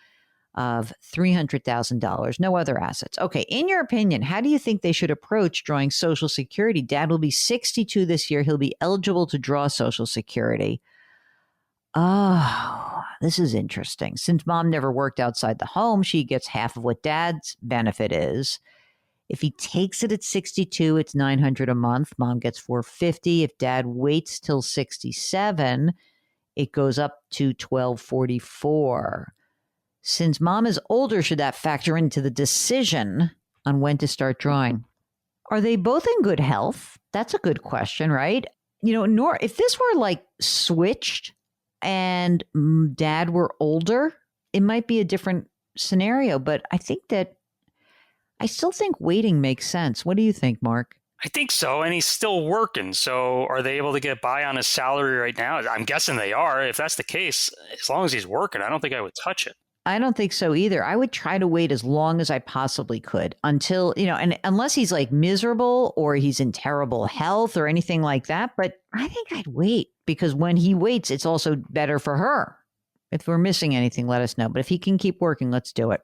of $300,000, no other assets. Okay, in your opinion, how do you think they should approach drawing Social Security? Dad will be 62 this year. He'll be eligible to draw Social Security. Oh, this is interesting. Since Mom never worked outside the home, she gets half of what Dad's benefit is. If he takes it at 62, it's $900 a month. Mom gets $450. If Dad waits till 67, it goes up to $1,244. Since Mom is older, should that factor into the decision on when to start drawing? Are they both in good health? That's a good question, right? You know, if this were like switched and Dad were older, it might be a different scenario. But I still think waiting makes sense. What do you think, Mark? I think so. And he's still working. So are they able to get by on his salary right now? I'm guessing they are. If that's the case, as long as he's working, I don't think I would touch it. I don't think so either. I would try to wait as long as I possibly could until, and unless he's like miserable or he's in terrible health or anything like that. But I think I'd wait because when he waits, it's also better for her. If we're missing anything, let us know. But if he can keep working, let's do it.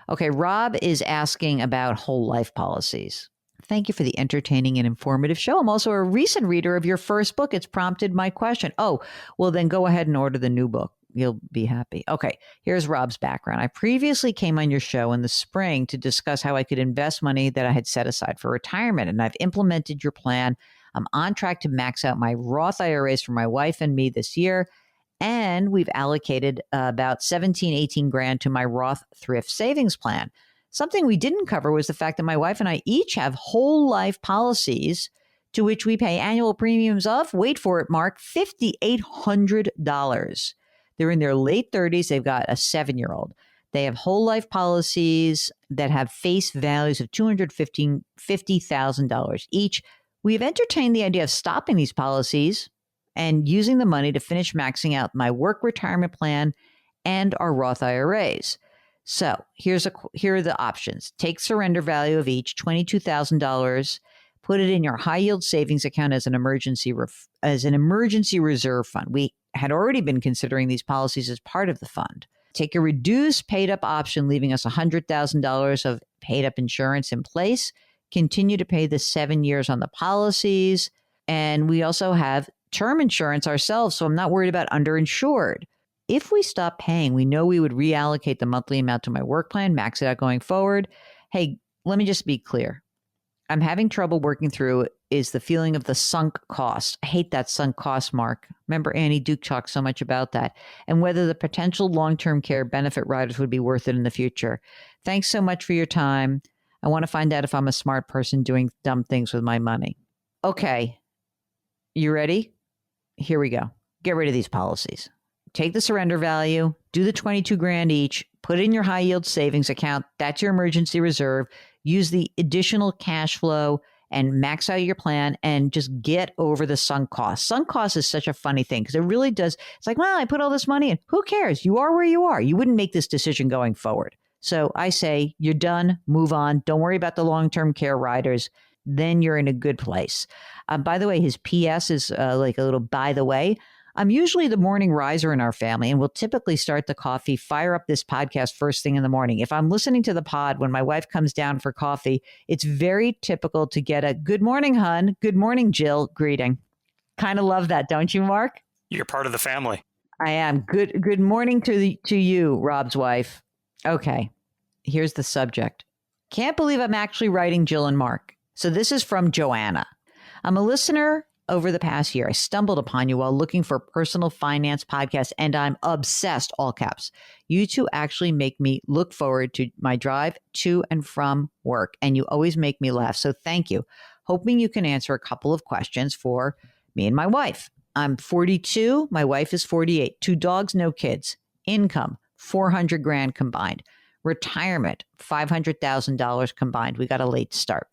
Okay, Rob is asking about whole life policies. Thank you for the entertaining and informative show. I'm also a recent reader of your first book. It's prompted my question. Oh, well, then go ahead and order the new book. You'll be happy. Okay, here's Rob's background. I previously came on your show in the spring to discuss how I could invest money that I had set aside for retirement, and I've implemented your plan. I'm on track to max out my Roth IRAs for my wife and me this year, and we've allocated about 18 grand to my Roth thrift savings plan. Something we didn't cover was the fact that my wife and I each have whole life policies to which we pay annual premiums of, wait for it, Mark, $5,800. They're in their late 30s. They've got a 7-year-old. They have whole life policies that have face values of $250,000 each. We've entertained the idea of stopping these policies and using the money to finish maxing out my work retirement plan and our Roth IRAs. So here are the options. Take surrender value of each, $22,000. Put it in your high yield savings account as an emergency reserve fund. We had already been considering these policies as part of the fund. Take a reduced paid up option, leaving us $100,000 of paid up insurance in place. Continue to pay the 7 years on the policies. And we also have term insurance ourselves, so I'm not worried about underinsured. If we stop paying, we know we would reallocate the monthly amount to my work plan, max it out going forward. Hey, let me just be clear. I'm having trouble working through is the feeling of the sunk cost. I hate that sunk cost, Mark. Remember Annie Duke talked so much about that, and whether the potential long-term care benefit riders would be worth it in the future. Thanks so much for your time. I want to find out if I'm a smart person doing dumb things with my money. Okay. You ready? Here we go. Get rid of these policies. Take the surrender value, do the 22 grand each, put it in your high yield savings account. That's your emergency reserve. Use the additional cash flow and max out your plan and just get over the sunk cost. Sunk cost is such a funny thing because it really does. It's like, well, I put all this money in. Who cares? You are where you are. You wouldn't make this decision going forward. So I say you're done. Move on. Don't worry about the long-term care riders. Then you're in a good place. By the way, his PS is like a little by the way. I'm usually the morning riser in our family, and we'll typically start the coffee, fire up this podcast first thing in the morning. If I'm listening to the pod when my wife comes down for coffee, it's very typical to get a good morning, hun. Good morning, Jill greeting. Kind of love that, don't you, Mark? You're part of the family. I am. Good morning to you, Rob's wife. Okay, here's the subject. Can't believe I'm actually writing Jill and Mark. So this is from Joanna. I'm a listener over the past year. I stumbled upon you while looking for personal finance podcasts, and I'm obsessed, all caps. You two actually make me look forward to my drive to and from work, and you always make me laugh. So thank you. Hoping you can answer a couple of questions for me and my wife. I'm 42. My wife is 48. 2 dogs, no kids. Income, 400 grand combined. Retirement, $500,000 combined. We got a late start.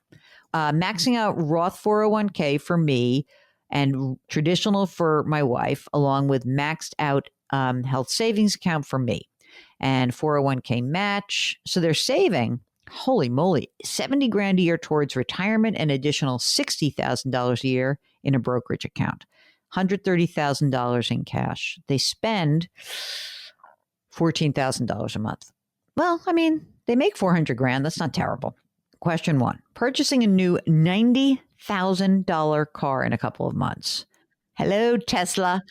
Maxing out Roth 401k for me and traditional for my wife, along with maxed out health savings account for me and 401k match. So they're saving, holy moly, 70 grand a year towards retirement and additional $60,000 a year in a brokerage account, $130,000 in cash. They spend $14,000 a month. Well, I mean, they make 400 grand. That's not terrible. Question 1, purchasing a new $90,000 car in a couple of months. Hello, Tesla.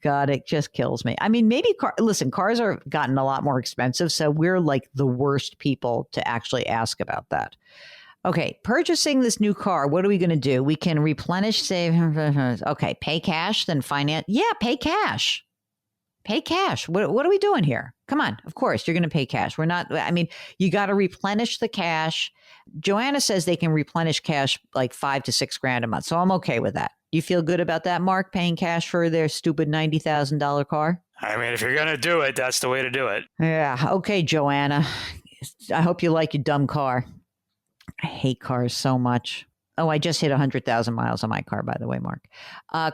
God, it just kills me. I mean, maybe cars are gotten a lot more expensive, so we're like the worst people to actually ask about that. Okay, purchasing this new car, what are we going to do? We can replenish, save. Okay, pay cash, then finance. Yeah, pay cash. Pay cash. What are we doing here? Come on. Of course, you're going to pay cash. We're not, I mean, you got to replenish the cash. Joanna says they can replenish cash like $5 to $6 grand a month. So I'm okay with that. You feel good about that, Mark, paying cash for their stupid $90,000 car? I mean, if you're going to do it, that's the way to do it. Yeah. Okay, Joanna. I hope you like your dumb car. I hate cars so much. Oh, I just hit 100,000 miles on my car, by the way, Mark.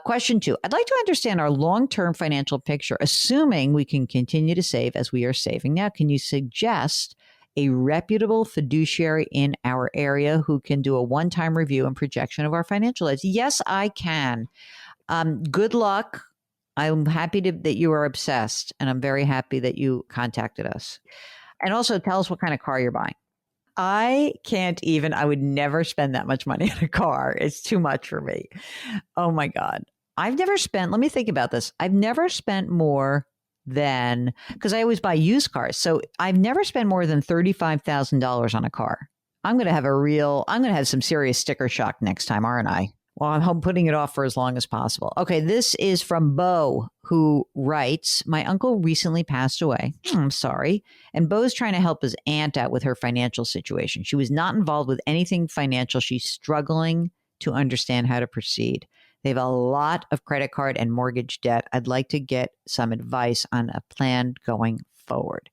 Question 2. I'd like to understand our long-term financial picture, assuming we can continue to save as we are saving now. Can you suggest a reputable fiduciary in our area who can do a one-time review and projection of our financial lives? Yes, I can. Good luck. I'm happy that you are obsessed, and I'm very happy that you contacted us. And also tell us what kind of car you're buying. I can't even, I would never spend that much money on a car. It's too much for me. Oh my God. I've never spent, let me think about this. I've never spent more than, because I always buy used cars. So I've never spent more than $35,000 on a car. I'm going to have some serious sticker shock next time, aren't I? Well, I'm putting it off for as long as possible. Okay, this is from Bo, who writes, my uncle recently passed away. I'm sorry. And Bo's trying to help his aunt out with her financial situation. She was not involved with anything financial. She's struggling to understand how to proceed. They have a lot of credit card and mortgage debt. I'd like to get some advice on a plan going forward.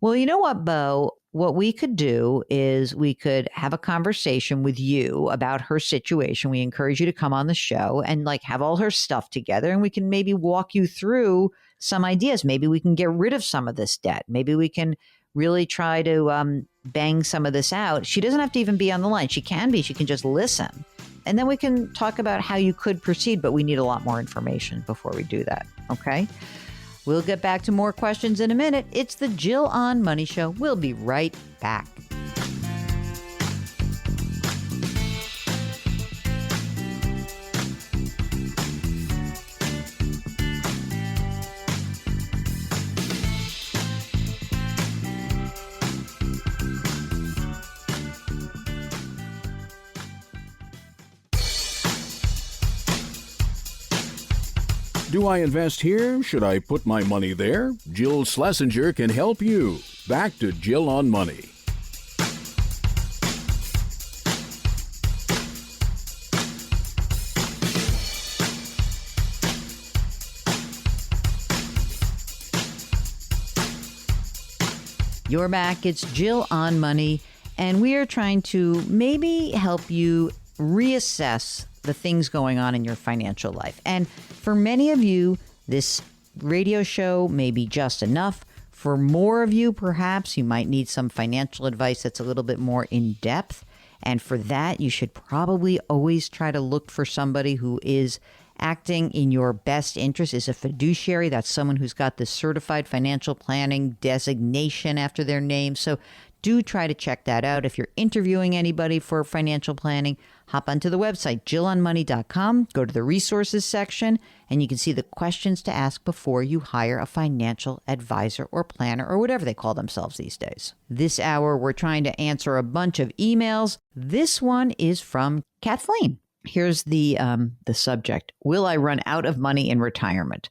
Well, you know what, Bo? What we could do is we could have a conversation with you about her situation. We encourage you to come on the show and like have all her stuff together, and we can maybe walk you through some ideas. Maybe we can get rid of some of this debt. Maybe we can really try to bang some of this out. She doesn't have to even be on the line. She can just listen. And then we can talk about how you could proceed, but we need a lot more information before we do that. Okay? We'll get back to more questions in a minute. It's the Jill on Money Show. We'll be right back. Do I invest here? Should I put my money there? Jill Schlesinger can help you. Back to Jill on Money. You're back. It's Jill on Money, and we are trying to maybe help you reassess the things going on in your financial life. And for many of you, this radio show may be just enough. For more of you, perhaps you might need some financial advice that's a little bit more in depth. And for that, you should probably always try to look for somebody who is acting in your best interest, is a fiduciary. That's someone who's got the certified financial planning designation after their name. So do try to check that out. If you're interviewing anybody for financial planning, hop onto the website, jillonmoney.com, go to the resources section, and you can see the questions to ask before you hire a financial advisor or planner or whatever they call themselves these days. This hour, we're trying to answer a bunch of emails. This one is from Kathleen. Here's the subject. Will I run out of money in retirement?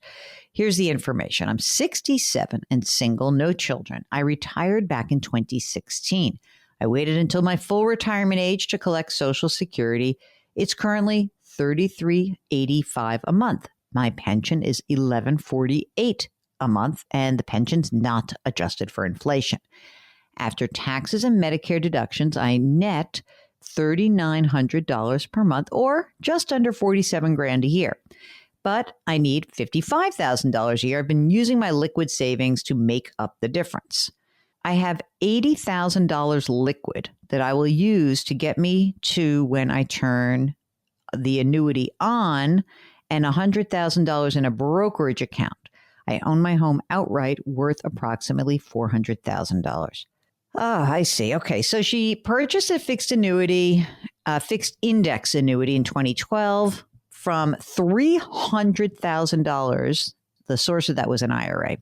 Here's the information. I'm 67 and single, no children. I retired back in 2016. I waited until my full retirement age to collect Social Security. It's currently $33.85 a month. My pension is $11.48 a month, and the pension's not adjusted for inflation. After taxes and Medicare deductions, I net $3,900 per month, or just under $47,000 a year. But I need $55,000 a year. I've been using my liquid savings to make up the difference. I have $80,000 liquid that I will use to get me to when I turn the annuity on, and $100,000 in a brokerage account. I own my home outright, worth approximately $400,000. Oh, I see. Okay, so she purchased a fixed index annuity in 2012 from $300,000. The source of that was an IRA.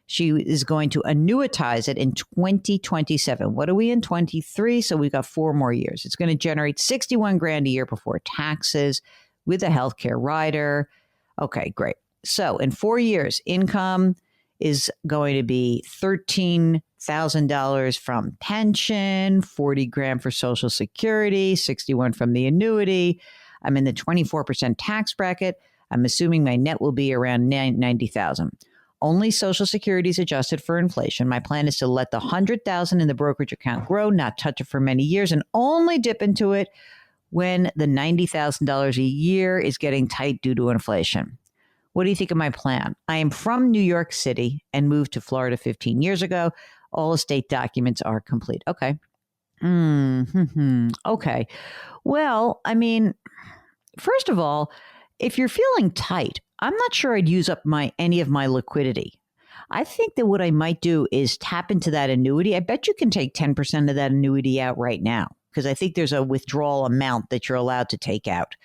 She is going to annuitize it in 2027. What are we in 23? So we've got 4 more years. It's going to generate $61,000 a year before taxes with a healthcare rider. Okay, great. So in 4 years, income is going to be $13,000 from pension, $40,000 for Social Security, $61,000 from the annuity. I'm in the 24% tax bracket. I'm assuming my net will be around $90,000. Only Social Security is adjusted for inflation. My plan is to let the $100,000 in the brokerage account grow, not touch it for many years, and only dip into it when the $90,000 a year is getting tight due to inflation. What do you think of my plan? I am from New York City and moved to Florida 15 years ago. All estate documents are complete. Okay. Okay. Well, I mean, first of all, if you're feeling tight, I'm not sure I'd use up any of my liquidity. I think that what I might do is tap into that annuity. I bet you can take 10% of that annuity out right now because I think there's a withdrawal amount that you're allowed to take out.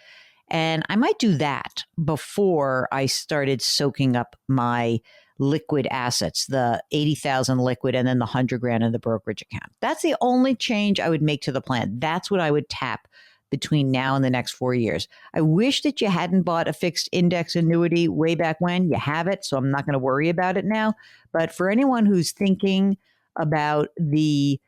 And I might do that before I started soaking up my liquid assets, the 80,000 liquid and then the 100 grand in the brokerage account. That's the only change I would make to the plan. That's what I would tap between now and the next 4 years. I wish that you hadn't bought a fixed index annuity way back when. You have it, so I'm not going to worry about it now. But for anyone who's thinking about the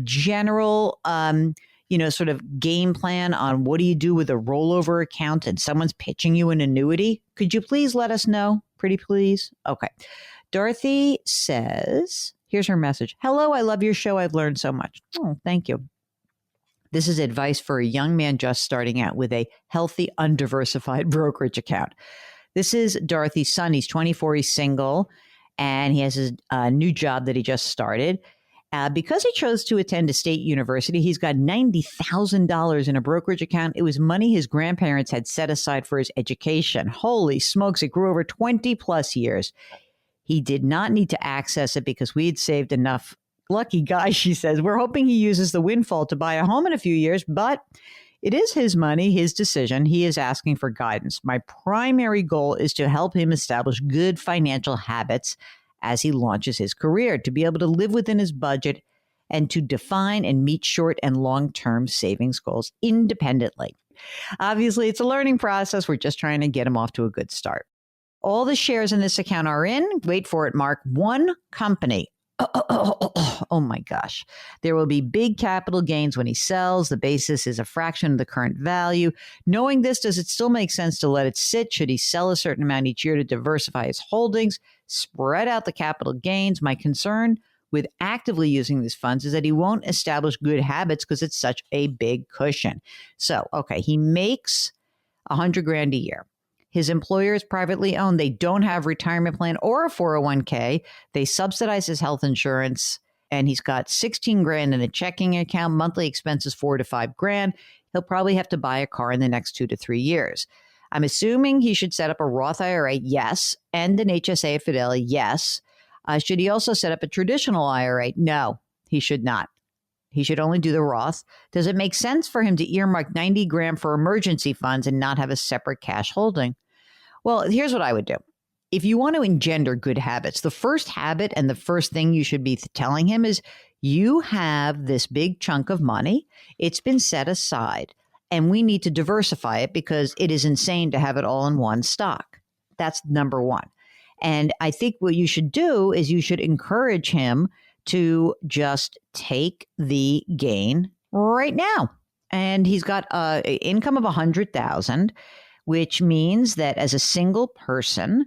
general sort of game plan on what do you do with a rollover account and someone's pitching you an annuity, could you please let us know? Pretty please? Okay. Dorothy says, here's her message. Hello, I love your show. I've learned so much. Oh, thank you. This is advice for a young man just starting out with a healthy, undiversified brokerage account. This is Dorothy's son. He's 24. He's single, and he has his new job that he just started. Because he chose to attend a state university, he's got $90,000 in a brokerage account. It was money his grandparents had set aside for his education. Holy smokes, it grew over 20 plus years. He did not need to access it because we had saved enough. Lucky guy, she says. We're hoping he uses the windfall to buy a home in a few years, but it is his money, his decision. He is asking for guidance. My primary goal is to help him establish good financial habits as he launches his career, to be able to live within his budget and to define and meet short and long-term savings goals independently. Obviously, it's a learning process. We're just trying to get him off to a good start. All the shares in this account are in, wait for it, Mark, one company. Oh my gosh. There will be big capital gains when he sells. The basis is a fraction of the current value. Knowing this, does it still make sense to let it sit? Should he sell a certain amount each year to diversify his holdings, spread out the capital gains? My concern with actively using these funds is that he won't establish good habits because it's such a big cushion. So, okay, he makes $100 grand a year. His employer is privately owned. They don't have retirement plan or a 401k. They subsidize his health insurance, and he's got 16 grand in a checking account. Monthly expenses, 4 to 5 grand. He'll probably have to buy a car in the next 2 to 3 years. I'm assuming he should set up a Roth IRA, yes, and an HSA at Fidelity, yes. Should he also set up a traditional IRA? No, he should not. He should only do the Roth. Does it make sense for him to earmark 90 grand for emergency funds and not have a separate cash holding? Well, here's what I would do. If you want to engender good habits, the first habit and the first thing you should be telling him is you have this big chunk of money. It's been set aside, and we need to diversify it because it is insane to have it all in one stock. That's number one. And I think what you should do is you should encourage him to just take the gain right now. And he's got an income of $100,000, which means that as a single person,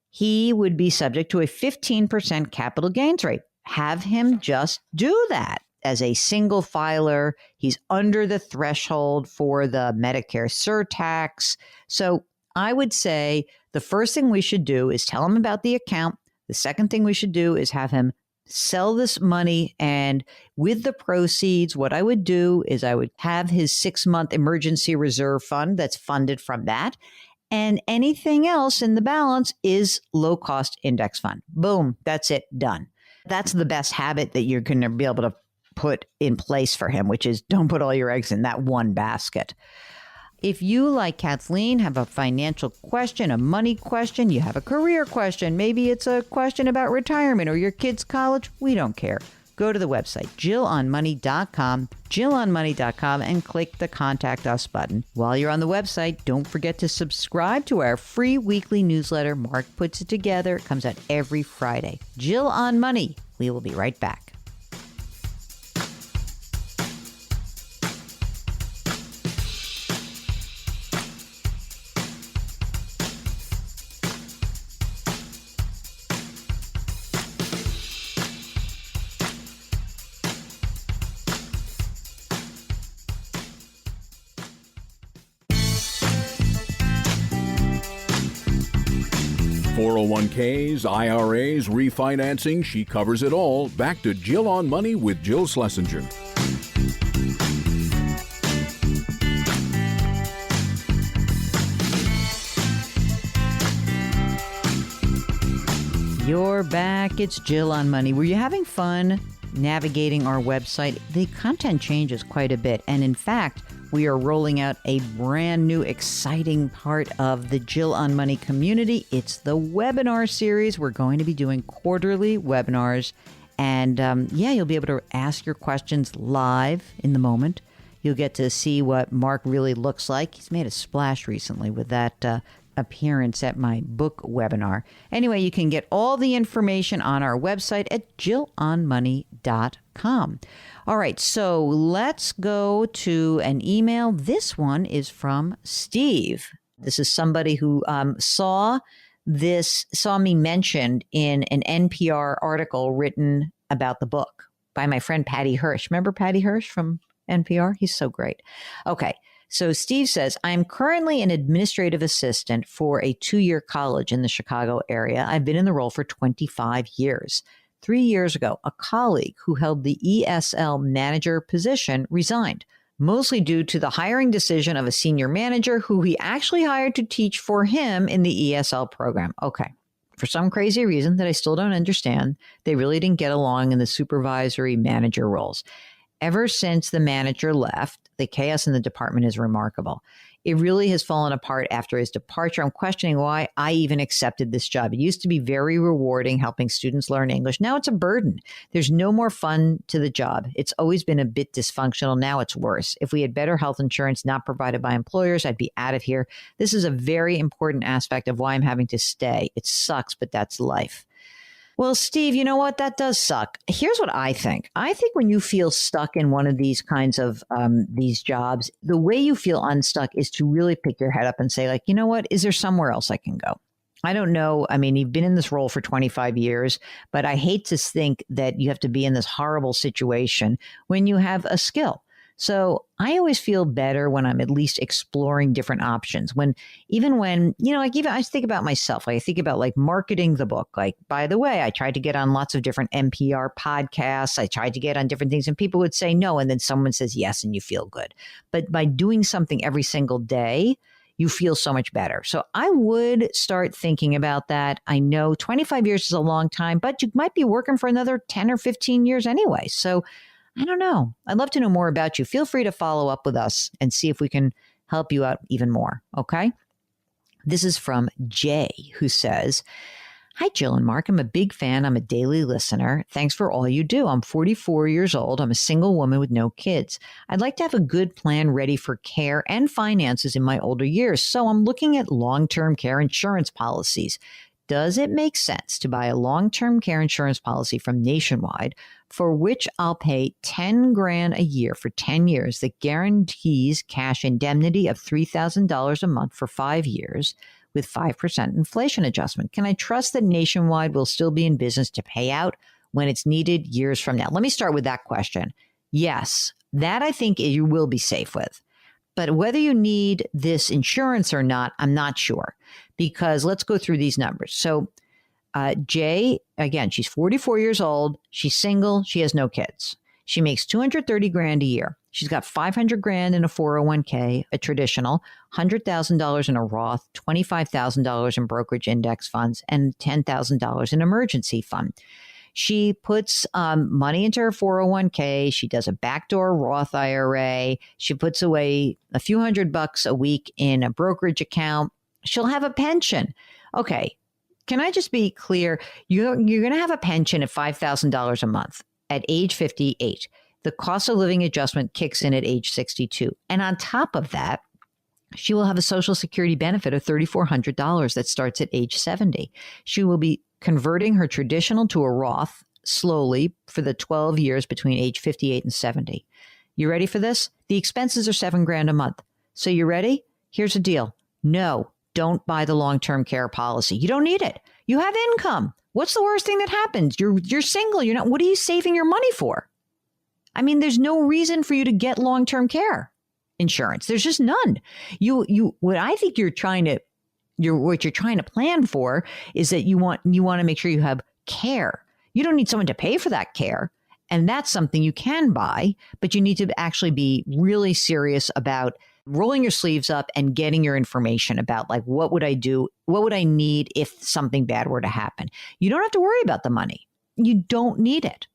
he would be subject to a 15% capital gains rate. Have him just do that. As a single filer, he's under the threshold for the Medicare surtax. So I would say the first thing we should do is tell him about the account. The second thing we should do is have him sell this money. And with the proceeds, what I would do is I would have his 6-month emergency reserve fund that's funded from that. And anything else in the balance is low-cost index fund. Boom, that's it, done. That's the best habit that you're going to be able to put in place for him, which is don't put all your eggs in that one basket. If you, like Kathleen, have a financial question, a money question, you have a career question, maybe it's a question about retirement or your kids' college, we don't care. Go to the website, JillOnMoney.com, JillOnMoney.com, and click the Contact Us button. While you're on the website, don't forget to subscribe to our free weekly newsletter. Mark puts it together. It comes out every Friday. Jill on Money. We will be right back. .401ks, IRAs, refinancing, she covers it all. Back to Jill on Money with Jill Schlesinger. You're back. It's Jill on Money. Were you having fun navigating our website? The content changes quite a bit. And in fact, we are rolling out a brand new, exciting part of the Jill on Money community. It's the webinar series. We're going to be doing quarterly webinars. And you'll be able to ask your questions live in the moment. You'll get to see what Mark really looks like. He's made a splash recently with that appearance at my book webinar. Anyway, you can get all the information on our website at jillonmoney.com. All right, so let's go to an email. This one is from Steve. This is somebody who saw me mentioned in an NPR article written about the book by my friend Patty Hirsch. Remember Patty Hirsch from NPR? He's so great. Okay. So Steve says, I'm currently an administrative assistant for a 2-year college in the Chicago area. I've been in the role for 25 years. 3 years ago, a colleague who held the ESL manager position resigned, mostly due to the hiring decision of a senior manager who he actually hired to teach for him in the ESL program. Okay. For some crazy reason that I still don't understand, they really didn't get along in the supervisory manager roles. Ever since the manager left, the chaos in the department is remarkable. It really has fallen apart after his departure. I'm questioning why I even accepted this job. It used to be very rewarding, helping students learn English. Now it's a burden. There's no more fun to the job. It's always been a bit dysfunctional. Now it's worse. If we had better health insurance not provided by employers, I'd be out of here. This is a very important aspect of why I'm having to stay. It sucks, but that's life. Well, Steve, you know what? That does suck. Here's what I think. I think when you feel stuck in one of these kinds of these jobs, the way you feel unstuck is to really pick your head up and say, like, you know what? Is there somewhere else I can go? I don't know. I mean, you've been in this role for 25 years, but I hate to think that you have to be in this horrible situation when you have a skill. So I always feel better when I'm at least exploring different options. I think about myself. I think about like marketing the book. Like, by the way, I tried to get on lots of different NPR podcasts. I tried to get on different things and people would say no. And then someone says yes and you feel good. But by doing something every single day, you feel so much better. So I would start thinking about that. I know 25 years is a long time, but you might be working for another 10 or 15 years anyway. So I don't know. I'd love to know more about you. Feel free to follow up with us and see if we can help you out even more. Okay. This is from Jay, who says, hi, Jill and Mark. I'm a big fan. I'm a daily listener. Thanks for all you do. I'm 44 years old. I'm a single woman with no kids. I'd like to have a good plan ready for care and finances in my older years. So I'm looking at long-term care insurance policies. Does it make sense to buy a long-term care insurance policy from Nationwide for which I'll pay $10,000 a year for 10 years that guarantees cash indemnity of $3,000 a month for 5 years with 5% inflation adjustment? Can I trust that Nationwide will still be in business to pay out when it's needed years from now? Let me start with that question. Yes, that I think you will be safe with. But whether you need this insurance or not, I'm not sure, because let's go through these numbers. So Jay, again, she's 44 years old. She's single. She has no kids. She makes $230,000 a year. She's got $500,000 in a 401k, a traditional, $100,000 in a Roth, $25,000 in brokerage index funds, and $10,000 in emergency fund. She puts money into her 401k. She does a backdoor Roth IRA. She puts away a few $100 a week in a brokerage account. She'll have a pension. Okay. Can I just be clear? You're going to have a pension of $5,000 a month at age 58. The cost of living adjustment kicks in at age 62. And on top of that, she will have a Social Security benefit of $3,400 that starts at age 70. She will be converting her traditional to a Roth slowly for the 12 years between age 58 and 70. You ready for this? The expenses are $7,000 a month. So you ready? Here's the deal. No, don't buy the long-term care policy. You don't need it. You have income. What's the worst thing that happens? You're single. You're not. What are you saving your money for? I mean, there's no reason for you to get long-term care insurance. There's just none. What I think what you're trying to plan for is that you want to make sure you have care. You don't need someone to pay for that care. And that's something you can buy, but you need to actually be really serious about rolling your sleeves up and getting your information about like, what would I do? What would I need if something bad were to happen? You don't have to worry about the money. You don't need it.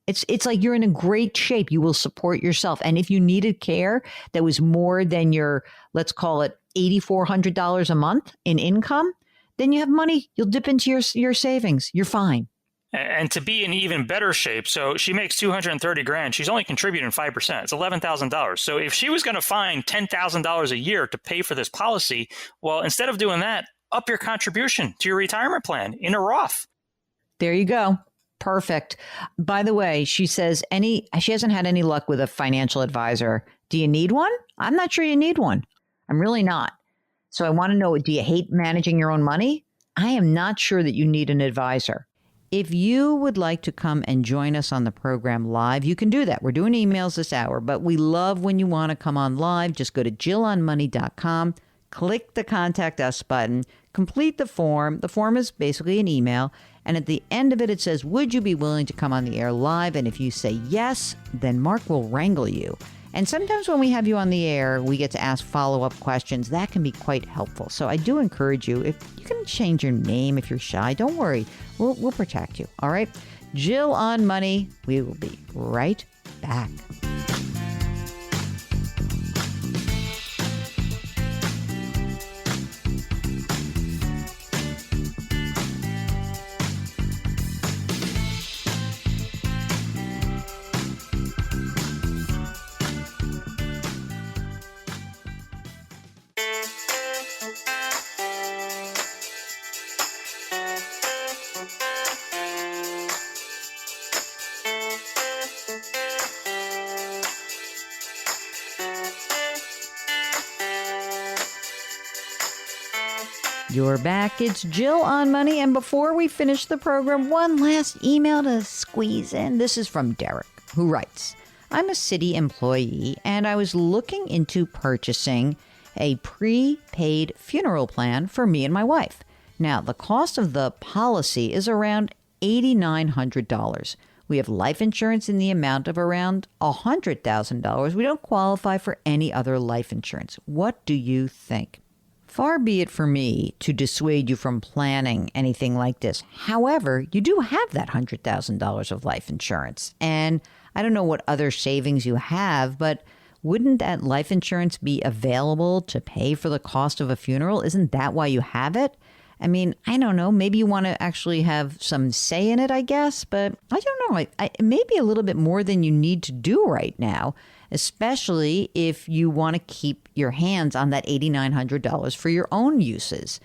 It's like you're in a great shape. You will support yourself. And if you needed care that was more than your, let's call it $8,400 a month in income, then you have money. You'll dip into your savings. You're fine. And to be in even better shape, so she makes $230,000. She's only contributing 5%. It's $11,000. So if she was going to find $10,000 a year to pay for this policy, well, instead of doing that, up your contribution to your retirement plan in a Roth. There you go. Perfect. By the way, she says she hasn't had any luck with a financial advisor. Do you need one? I'm not sure you need one. I'm really not. So I want to know, do you hate managing your own money? I am not sure that you need an advisor. If you would like to come and join us on the program live, you can do that. We're doing emails this hour, but we love when you want to come on live. Just go to JillOnMoney.com, click the Contact Us button, complete the form. The form is basically an email. And at the end of it, it says, would you be willing to come on the air live? And if you say yes, then Mark will wrangle you. And sometimes when we have you on the air, we get to ask follow-up questions. That can be quite helpful. So I do encourage you, if you can change your name if you're shy, don't worry. We'll protect you. All right? Jill on Money. We will be right back. You're back. It's Jill on Money. And before we finish the program, one last email to squeeze in. This is from Derek, who writes, I'm a city employee and I was looking into purchasing a prepaid funeral plan for me and my wife. Now, the cost of the policy is around $8,900. We have life insurance in the amount of around $100,000. We don't qualify for any other life insurance. What do you think? Far be it for me to dissuade you from planning anything like this. However, you do have that $100,000 of life insurance. And I don't know what other savings you have, but wouldn't that life insurance be available to pay for the cost of a funeral? Isn't that why you have it? I mean, I don't know. Maybe you want to actually have some say in it, I guess. But I don't know. Maybe a little bit more than you need to do right now, especially if you want to keep your hands on that $8,900 for your own uses.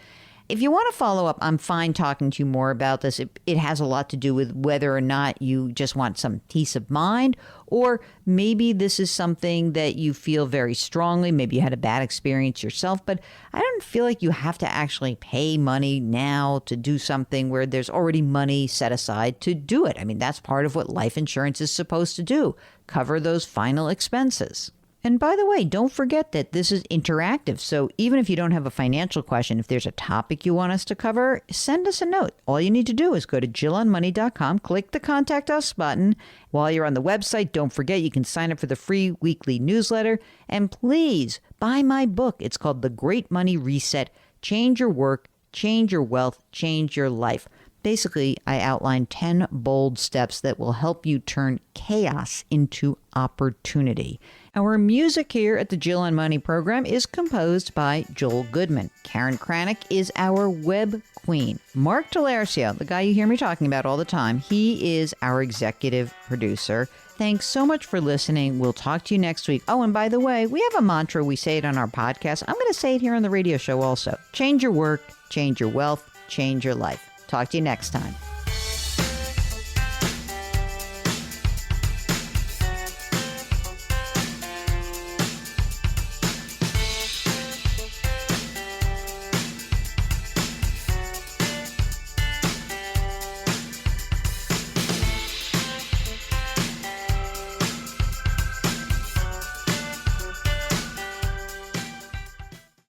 If you want to follow up, I'm fine talking to you more about this. It has a lot to do with whether or not you just want some peace of mind, or maybe this is something that you feel very strongly. Maybe you had a bad experience yourself, but I don't feel like you have to actually pay money now to do something where there's already money set aside to do it. I mean, that's part of what life insurance is supposed to do, cover those final expenses. And by the way, don't forget that this is interactive. So even if you don't have a financial question, if there's a topic you want us to cover, send us a note. All you need to do is go to JillOnMoney.com, click the Contact Us button. While you're on the website, don't forget you can sign up for the free weekly newsletter. And please buy my book. It's called The Great Money Reset. Change your work, change your wealth, change your life. Basically, I outline 10 bold steps that will help you turn chaos into opportunity. Our music here at the Jill on Money program is composed by Joel Goodman. Karen Kranick is our web queen. Mark Talercio, the guy you hear me talking about all the time, he is our executive producer. Thanks so much for listening. We'll talk to you next week. Oh, and by the way, we have a mantra. We say it on our podcast. I'm going to say it here on the radio show also. Change your work, change your wealth, change your life. Talk to you next time.